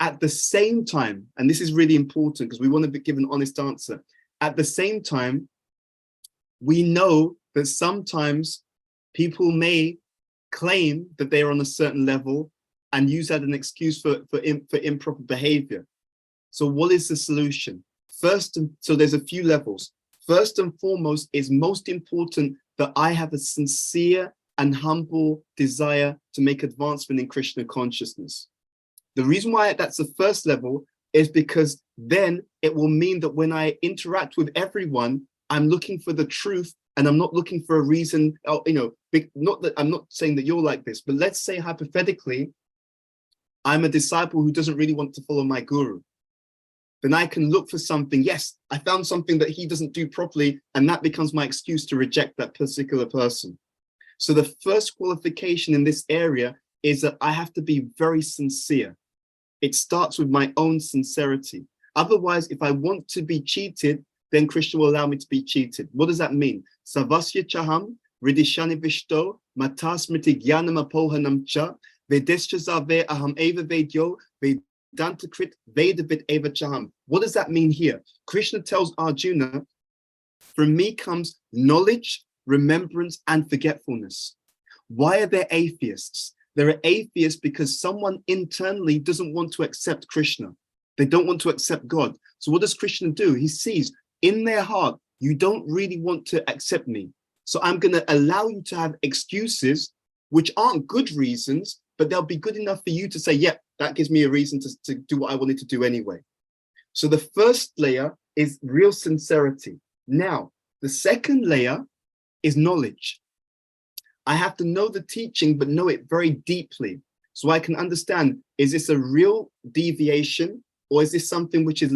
At the same time, and this is really important because we want to give an honest answer. At the same time, we know that sometimes people may claim that they are on a certain level and use that as an excuse for improper behavior. So what is the solution? So there's a few levels. First and foremost, is most important that I have a sincere and humble desire to make advancement in Krishna consciousness. The reason why that's the first level is because then it will mean that when I interact with everyone, I'm looking for the truth and I'm not looking for a reason, not that I'm not saying that you're like this, but let's say hypothetically, I'm a disciple who doesn't really want to follow my guru. Then I can look for something. Yes, I found something that he doesn't do properly, and that becomes my excuse to reject that particular person. So the first qualification in this area is that I have to be very sincere. It starts with my own sincerity. Otherwise, if I want to be cheated, then Krishna will allow me to be cheated. What does that mean? Savasya chaham, ridishani vishto, matasmriti jnanam apohanam cha, vedescha zave aham eva vedyo, Dantakrit Vedavid Eva Chaham. What does that mean here? Krishna tells Arjuna, from me comes knowledge, remembrance, and forgetfulness. Why are there atheists? There are atheists because someone internally doesn't want to accept Krishna. They don't want to accept God. So what does Krishna do? He sees in their heart, you don't really want to accept me. So I'm going to allow you to have excuses, which aren't good reasons, but they'll be good enough for you to say, yeah, that gives me a reason to do what I wanted to do anyway. So the first layer is real sincerity. Now, the second layer is knowledge. I have to know the teaching, but know it very deeply. So I can understand, is this a real deviation, or is this something which is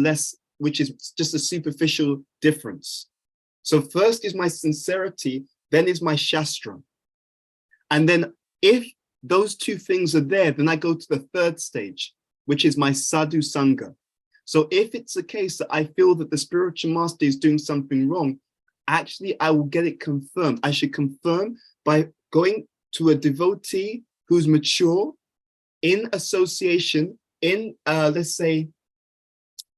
just a superficial difference? So first is my sincerity, then is my shastra. And then if those two things are there, then I go to the third stage, which is my sadhu sangha. So if it's a case that I feel that the spiritual master is doing something wrong, actually I will get it confirmed. I should confirm by going to a devotee who's mature in association, in let's say,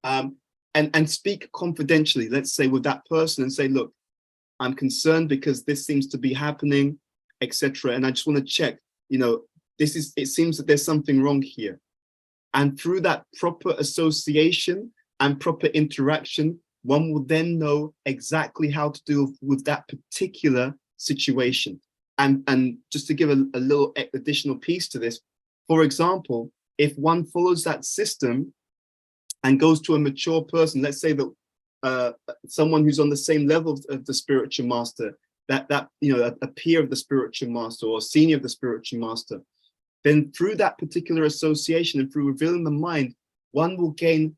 and speak confidentially, let's say, with that person and say, look, I'm concerned because this seems to be happening, etc. And I just want to check, it seems that there's something wrong here. And through that proper association and proper interaction, one will then know exactly how to deal with that particular situation. And just to give a little additional piece to this, for example, if one follows that system and goes to a mature person, let's say that someone who's on the same level of the spiritual master, a peer of the spiritual master or senior of the spiritual master, then through that particular association and through revealing the mind, one will gain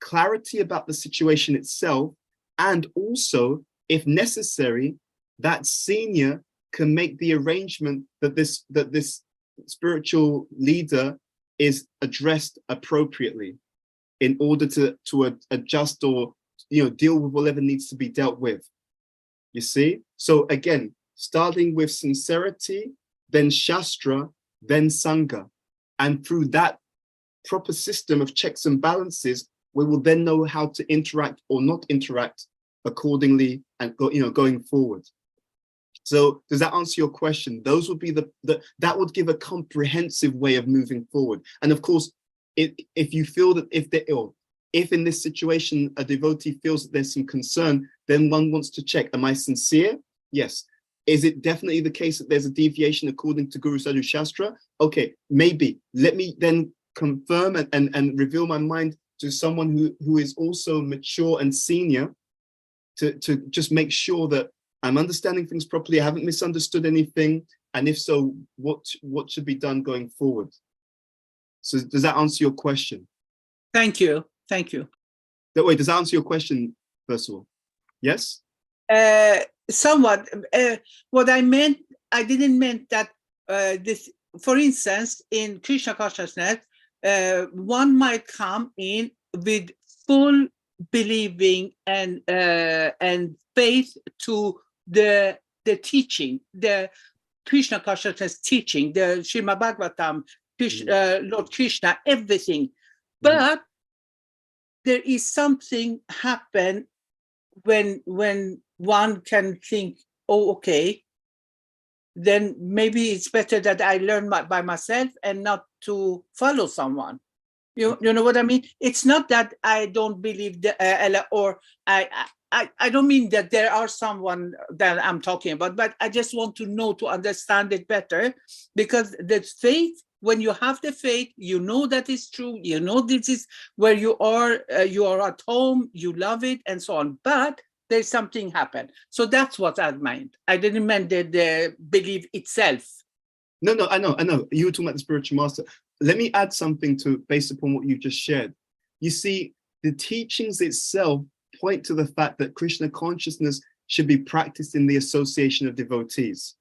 clarity about the situation itself. And also, if necessary, that senior can make the arrangement that this spiritual leader is addressed appropriately in order to adjust or deal with whatever needs to be dealt with. You see? So again, starting with sincerity, then shastra, then sangha. And through that proper system of checks and balances, we will then know how to interact or not interact accordingly and going forward. So does that answer your question? Those would be that would give a comprehensive way of moving forward. And of course, if you feel that if in this situation a devotee feels that there's some concern, then one wants to check, am I sincere? Yes. Is it definitely the case that there's a deviation according to Guru Sadhu Shastra? Okay, maybe. Let me then confirm and reveal my mind to someone who is also mature and senior to just make sure that I'm understanding things properly, I haven't misunderstood anything, and if so, what should be done going forward? So does that answer your question? Thank you. Thank you. Wait, does that answer your question, first of all? Yes? Somewhat. What I meant, I didn't mean that this, for instance, in Krishna consciousness, one might come in with full believing and faith to the teaching, the Krishna consciousness teaching, the Srimad Bhagavatam, Lord Krishna, everything. But there is something happen when one can think, oh, okay, then maybe it's better that I learn by myself and not to follow someone. You know what I mean? It's not that I don't believe or I don't mean that there are someone that I'm talking about, but I just want to know, to understand it better, because the faith, when you have the faith, you know that is true, you know this is where you are at home, you love it, and so on. But there's something happen. So that's what I meant. I didn't mean the belief itself. No, I know. You were talking about the spiritual master. Let me add something based upon what you just shared. You see, the teachings itself point to the fact that Krishna consciousness should be practiced in the association of devotees.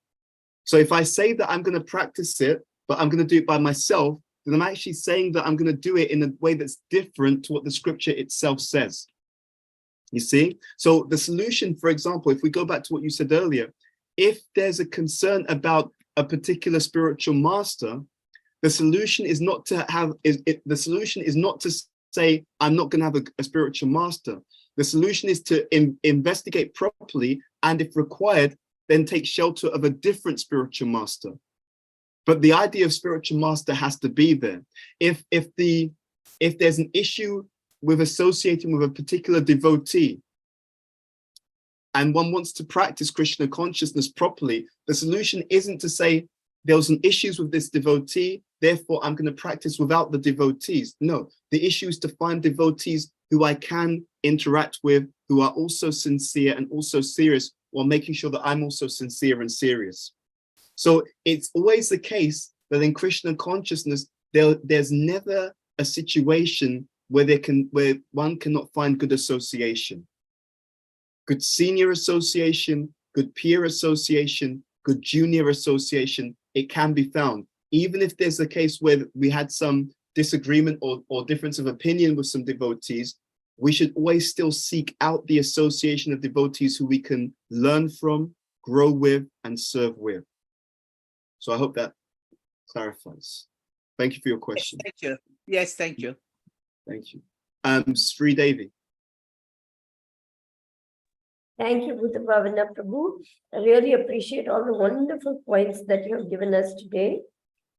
So if I say that I'm going to practice it, but I'm going to do it by myself, then I'm actually saying that I'm going to do it in a way that's different to what the scripture itself says. You see? So the solution, for example, if we go back to what you said earlier, if there's a concern about a particular spiritual master, the solution is not to say, I'm not going to have a spiritual master. The solution is to investigate properly, and if required, then take shelter of a different spiritual master. But the idea of spiritual master has to be there. If there's an issue with associating with a particular devotee, and one wants to practice Krishna consciousness properly, the solution isn't to say there was some issues with this devotee, therefore I'm going to practice without the devotees. No, the issue is to find devotees who I can interact with, who are also sincere and also serious, while making sure that I'm also sincere and serious. So it's always the case that in Krishna consciousness, there's never a situation where one cannot find good association. Good senior association, good peer association, good junior association, it can be found. Even if there's a case where we had some disagreement or difference of opinion with some devotees, we should always still seek out the association of devotees who we can learn from, grow with, and serve with. So I hope that clarifies. Thank you for your question. Yes, thank you. Yes, thank you. Thank you. Sri Devi. Thank you, Bhutabhavana Prabhu. I really appreciate all the wonderful points that you have given us today.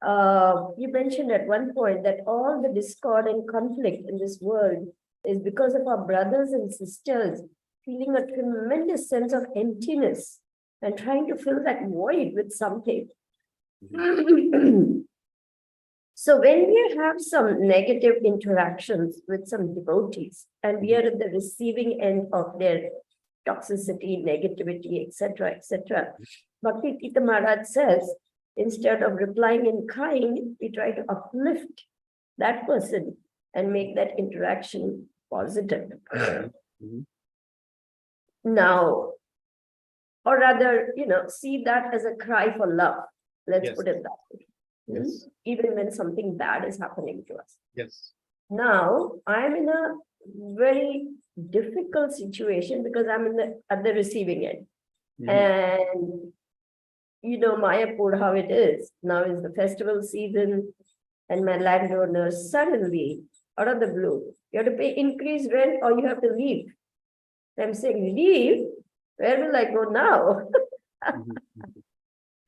You mentioned at one point that all the discord and conflict in this world is because of our brothers and sisters feeling a tremendous sense of emptiness and trying to fill that void with something. So when we have some negative interactions with some devotees and we are at the receiving end of their toxicity, negativity, etc., Bhakti Tita Maharaj says, instead of replying in kind, we try to uplift that person and make that interaction positive. Now, or rather, see that as a cry for love. Let's put it that way. Yes. Even when something bad is happening to us. Yes. Now, I'm in a very difficult situation because I'm at the receiving end. And Mayapur, how it is. Now is the festival season, and my landowner suddenly, out of the blue, you have to pay increased rent or you have to leave. I'm saying, leave? Where will I go now?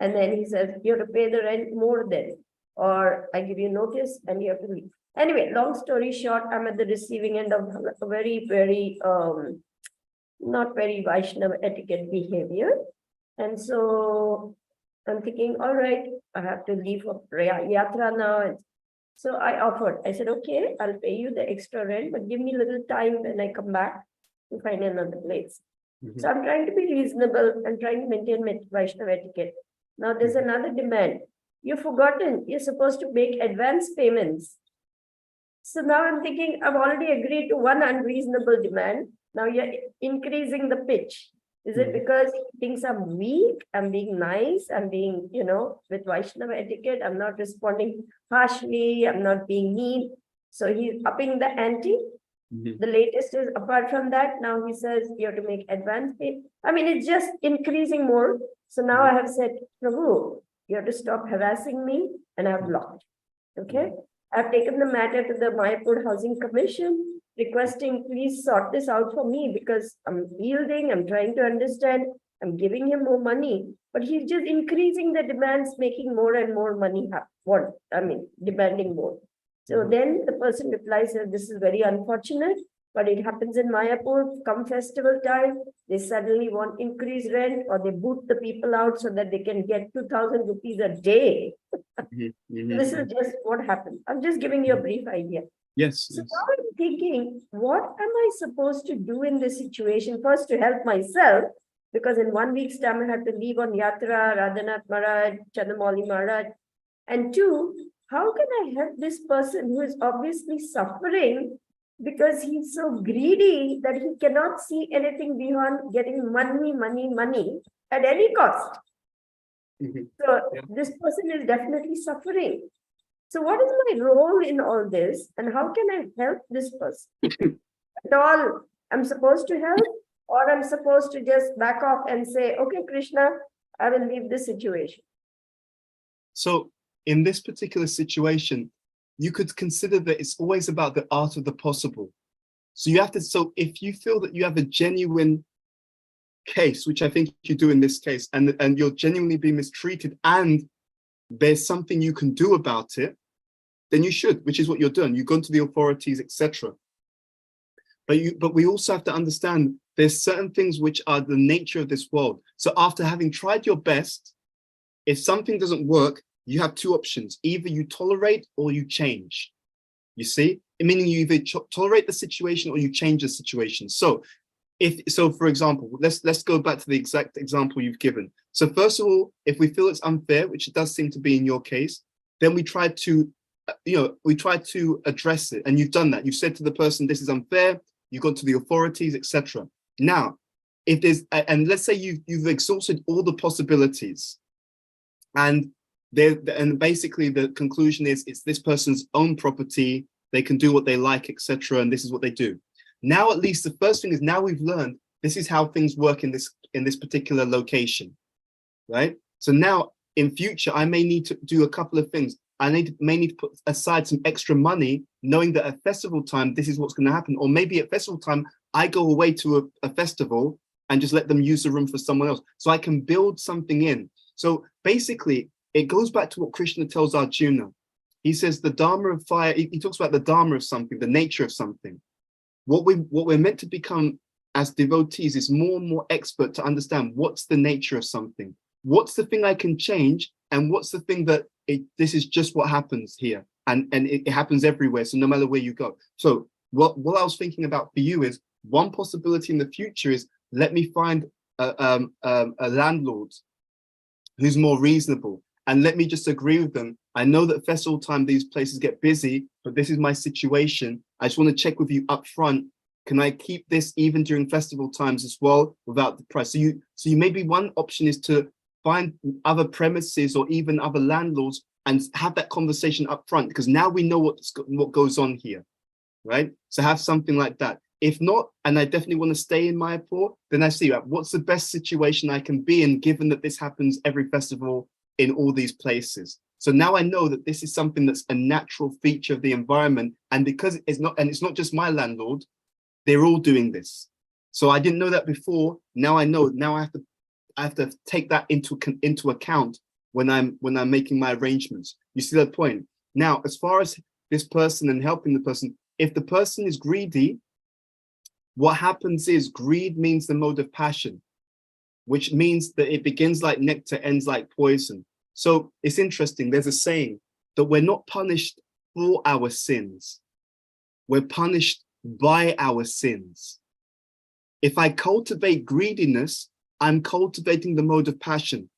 And then he says, you have to pay the rent more then, or I give you notice and you have to leave. Anyway, long story short, I'm at the receiving end of a very, very, not very Vaishnava etiquette behavior. And so I'm thinking, all right, I have to leave for yatra now. And so I offered, I said, okay, I'll pay you the extra rent, but give me a little time when I come back to find another place. So I'm trying to be reasonable and trying to maintain my Vaishnava etiquette. Now there's another demand. You've forgotten, you're supposed to make advance payments. So now I'm thinking, I've already agreed to one unreasonable demand. Now you're increasing the pitch. Is it because he thinks I'm weak? I'm being nice. I'm being, with Vaishnava etiquette. I'm not responding harshly. I'm not being mean. So he's upping the ante. The latest is, apart from that, now he says you have to make advance pay. I mean, it's just increasing more. So now I have said, Prabhu, you have to stop harassing me, and I've blocked. Okay. I've taken the matter to the Mayapur Housing Commission, requesting, please sort this out for me, because I'm yielding, I'm trying to understand, I'm giving him more money, but he's just increasing the demands, making more and more money, demanding more. So then the person replies that this is very unfortunate, but it happens in Mayapur. Come festival time, they suddenly want increased rent, or they boot the people out so that they can get 2,000 rupees a day. This is just what happened. I'm just giving you a brief idea. Yes. So now I'm thinking, what am I supposed to do in this situation? First, to help myself, because in 1 week's time I have to leave on Yatra, Radhanath Maharaj, Candramauli Maharaj. And two, how can I help this person who is obviously suffering because he's so greedy that he cannot see anything beyond getting money at any cost? So this person is definitely suffering. So what is my role in all this, and how can I help this person? At all, I'm supposed to help, or I'm supposed to just back off and say, okay, Krishna, I will leave this situation. So in this particular situation, you could consider that it's always about the art of the possible. So you have to, so if you feel that you have a genuine case, which I think you do in this case, and you're genuinely being mistreated, and there's something you can do about it, then you should, which is what you're doing. You've gone to the authorities, etc. But we also have to understand there's certain things which are the nature of this world. So after having tried your best, if something doesn't work, you have two options. Either you tolerate or you change. You see? Meaning you either tolerate the situation or you change the situation. So for example, let's go back to the exact example you've given. So first of all, if we feel it's unfair, which it does seem to be in your case, then we try to address it. And you've done that. You've said to the person, this is unfair. You've gone to the authorities, etc. Now, if there's, and let's say you've exhausted all the possibilities, and basically the conclusion is it's this person's own property. They can do what they like, etc. And this is what they do. Now, at least the first thing is, now we've learned this is how things work in this particular location, right? So now in future, I may need to do a couple of things. I may need to put aside some extra money, knowing that at festival time, this is what's going to happen. Or maybe at festival time, I go away to a festival and just let them use the room for someone else. So I can build something in. So basically, it goes back to what Krishna tells Arjuna. He says the Dharma of fire, he talks about the Dharma of something, the nature of something. What we're meant to become as devotees is more and more expert to understand what's the nature of something. What's the thing I can change, and what's the thing that this is just what happens here, and it happens everywhere. So no matter where you go. So what I was thinking about for you is, one possibility in the future is, let me find a landlord who's more reasonable, and let me just agree with them. I know that festival time, these places get busy, but this is my situation. I just want to check with you up front. Can I keep this even during festival times as well without the price? So you maybe one option is to find other premises or even other landlords and have that conversation up front, because now we know what goes on here, right? So have something like that. If not, and I definitely want to stay in Mayapur, then I see what's the best situation I can be in, given that this happens every festival in all these places. So now I know that this is something that's a natural feature of the environment, and because it's not just my landlord, they're all doing this. So I didn't know that before. Now I know. Now I have to take that into account when I'm making my arrangements. You see that point? Now, as far as this person and helping the person, if the person is greedy, what happens is, greed means the mode of passion, which means that it begins like nectar, ends like poison. So it's interesting. There's a saying that we're not punished for our sins. We're punished by our sins. If I cultivate greediness, I'm cultivating the mode of passion.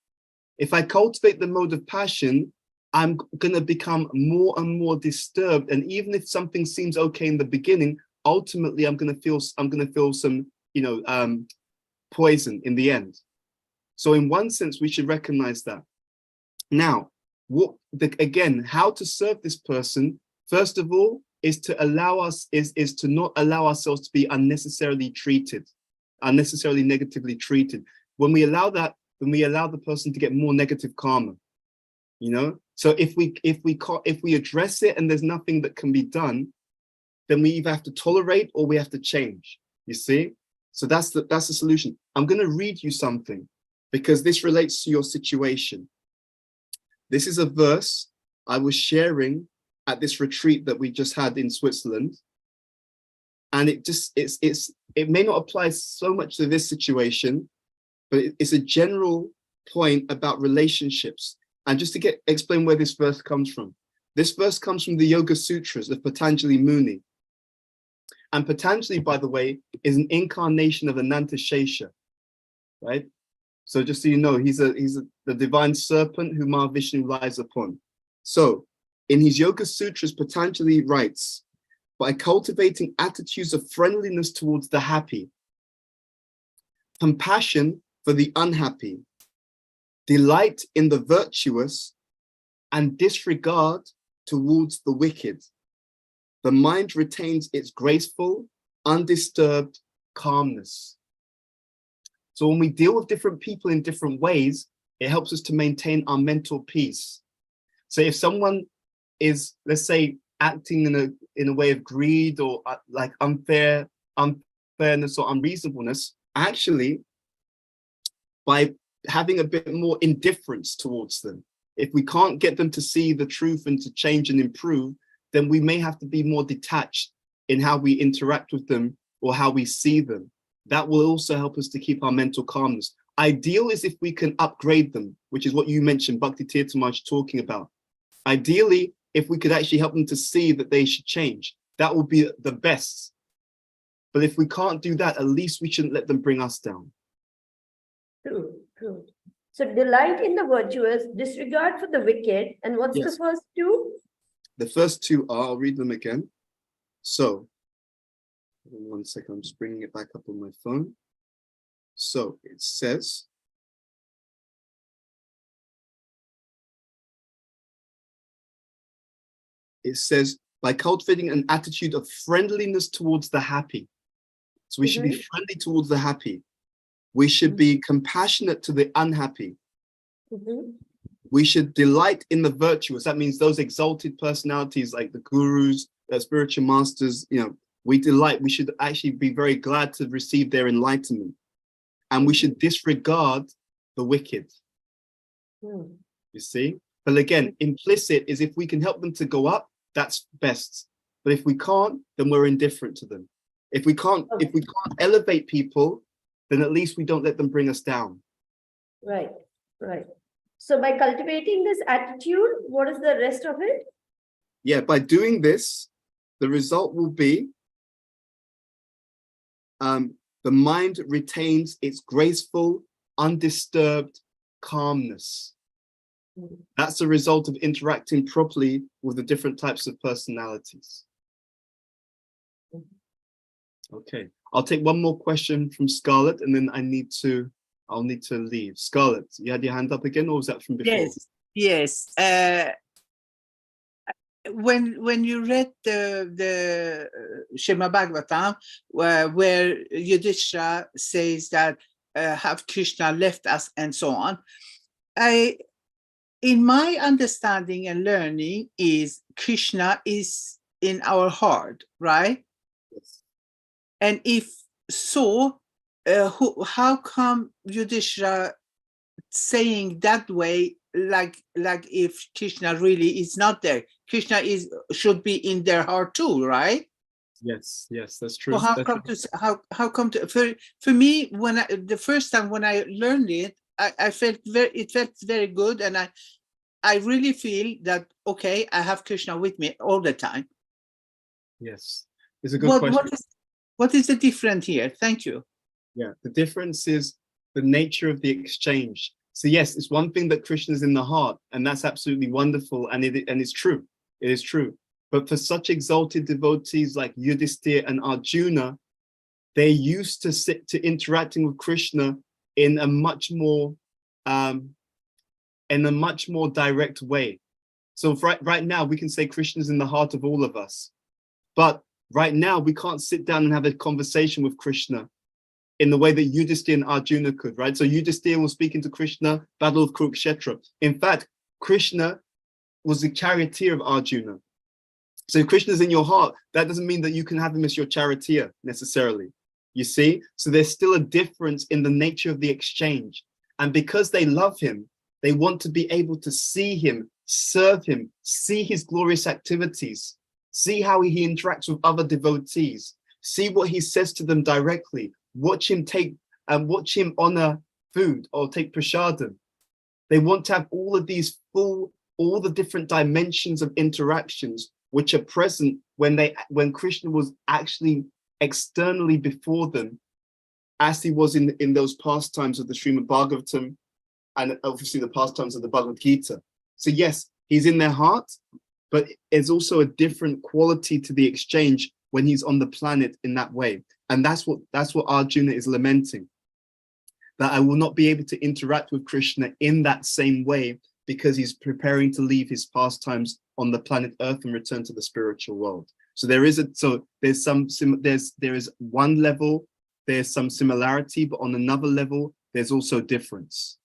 If I cultivate the mode of passion, I'm going to become more and more disturbed. And even if something seems okay in the beginning, ultimately I'm going to feel some, poison in the end. So in one sense, we should recognize that. Now, again, how to serve this person, first of all, is to not allow ourselves to be unnecessarily negatively treated. When we allow that, then we allow the person to get more negative karma. So if we address it and there's nothing that can be done, then we either have to tolerate or we have to change. You see? So that's the solution. I'm going to read you something because this relates to your situation. This is a verse I was sharing at this retreat that we just had in Switzerland. And it may not apply so much to this situation, but it's a general point about relationships. And just to explain where this verse comes from. This verse comes from the Yoga Sutras of Patanjali Muni. And Patanjali, by the way, is an incarnation of Anantashesha, right? So just so you know, he's the divine serpent who Mahavishnu lies upon. So in his Yoga Sutras, Patanjali writes, by cultivating attitudes of friendliness towards the happy, compassion for the unhappy, delight in the virtuous, and disregard towards the wicked, the mind retains its graceful, undisturbed calmness. So when we deal with different people in different ways, it helps us to maintain our mental peace. So if someone is, let's say, acting in a way of greed or like unfairness or unreasonableness, actually, by having a bit more indifference towards them, if we can't get them to see the truth and to change and improve, then we may have to be more detached in how we interact with them or how we see them. That will also help us to keep our mental calmness. Ideal is if we can upgrade them, which is what you mentioned, Bhakti Tirthamaj talking about. Ideally, if we could actually help them to see that they should change, that would be the best. But if we can't do that, at least we shouldn't let them bring us down. True, true. So delight in the virtuous, disregard for the wicked. And what's the first two? The first two are, I'll read them again. So, 1 second, I'm just bringing it back up on my phone. So it says, by cultivating an attitude of friendliness towards the happy. So we should be friendly towards the happy. We should be compassionate to the unhappy. We should delight in the virtuous. That means those exalted personalities like the gurus, the spiritual masters, we delight. We should actually be very glad to receive their enlightenment. And we should disregard the wicked. You see? But again, implicit is if we can help them to go up, that's best. But if we can't, then we're indifferent to them. If we can't elevate people, then at least we don't let them bring us down. Right, right. So by cultivating this attitude, what is the rest of it? Yeah, by doing this, the result will be the mind retains its graceful, undisturbed calmness. That's a result of interacting properly with the different types of personalities. Okay, I'll take one more question from Scarlett, and then I'll need to leave. Scarlett, you had your hand up again, or was that from before? Yes. When you read the Srimad Bhagavatam, where Yudhishthira says that have Krishna left us and so on, in my understanding and learning is Krishna is in our heart, right? Yes. And if so, how come Yudhishthira saying that way, like if Krishna really is not there? Krishna should be in their heart too, right? Yes, that's true. So how come to for me, when the first time when I learned it, I felt it felt very good, and I really feel that okay, I have Krishna with me all the time. Yes, it's a good question. What is the difference here? Thank you. Yeah, the difference is the nature of the exchange. So yes, it's one thing that Krishna is in the heart, and that's absolutely wonderful, and it's true. It is true. But for such exalted devotees like Yudhisthira and Arjuna, they're used to interacting with Krishna in a much more direct way. So right now we can say Krishna is in the heart of all of us, but right now we can't sit down and have a conversation with Krishna in the way that Yudhisthira and Arjuna could, right? So Yudhisthira was speaking to Krishna, Battle of Kurukshetra. In fact, Krishna was the charioteer of Arjuna. So if Krishna's in your heart, that doesn't mean that you can have him as your charioteer necessarily. You see? So there's still a difference in the nature of the exchange. And because they love him, they want to be able to see him, serve him, see his glorious activities, see how he interacts with other devotees, see what he says to them directly, watch him honor food or take prasadam. They want to have all of these all the different dimensions of interactions which are present when Krishna was actually externally before them, as he was in those pastimes of the Srimad Bhagavatam and obviously the pastimes of the Bhagavad Gita. So yes, he's in their heart, but there's also a different quality to the exchange when he's on the planet in that way. And that's what Arjuna is lamenting, that I will not be able to interact with Krishna in that same way because he's preparing to leave his pastimes on the planet Earth and return to the spiritual world. So there is one level, there's some similarity, but on another level, there's also difference.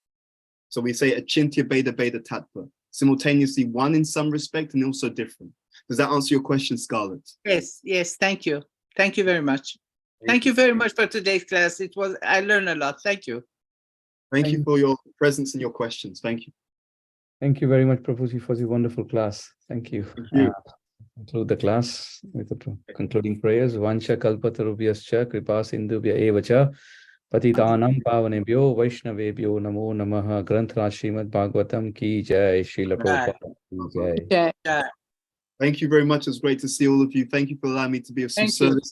So we say achintya beda beda tattva, simultaneously one in some respect and also different. Does that answer your question, Scarlett? Yes, thank you. Thank you very much. Thank you very much for today's class. I learned a lot. Thank you. Thank you for your presence and your questions. Thank you. Thank you very much, Prabhuji, for the wonderful class. Thank you. Thank you. Conclude the class with the concluding prayers. Vansha kalpatarubhyascha kripa sindhubhya evacha patitanam pavanebhyo vaishnavebhyo namo namaha. Granthra Srimad Bhagavatam ki jai. Srila Prabhupada ki jai. Thank you very much. It was great to see all of you. Thank you for allowing me to be of some service.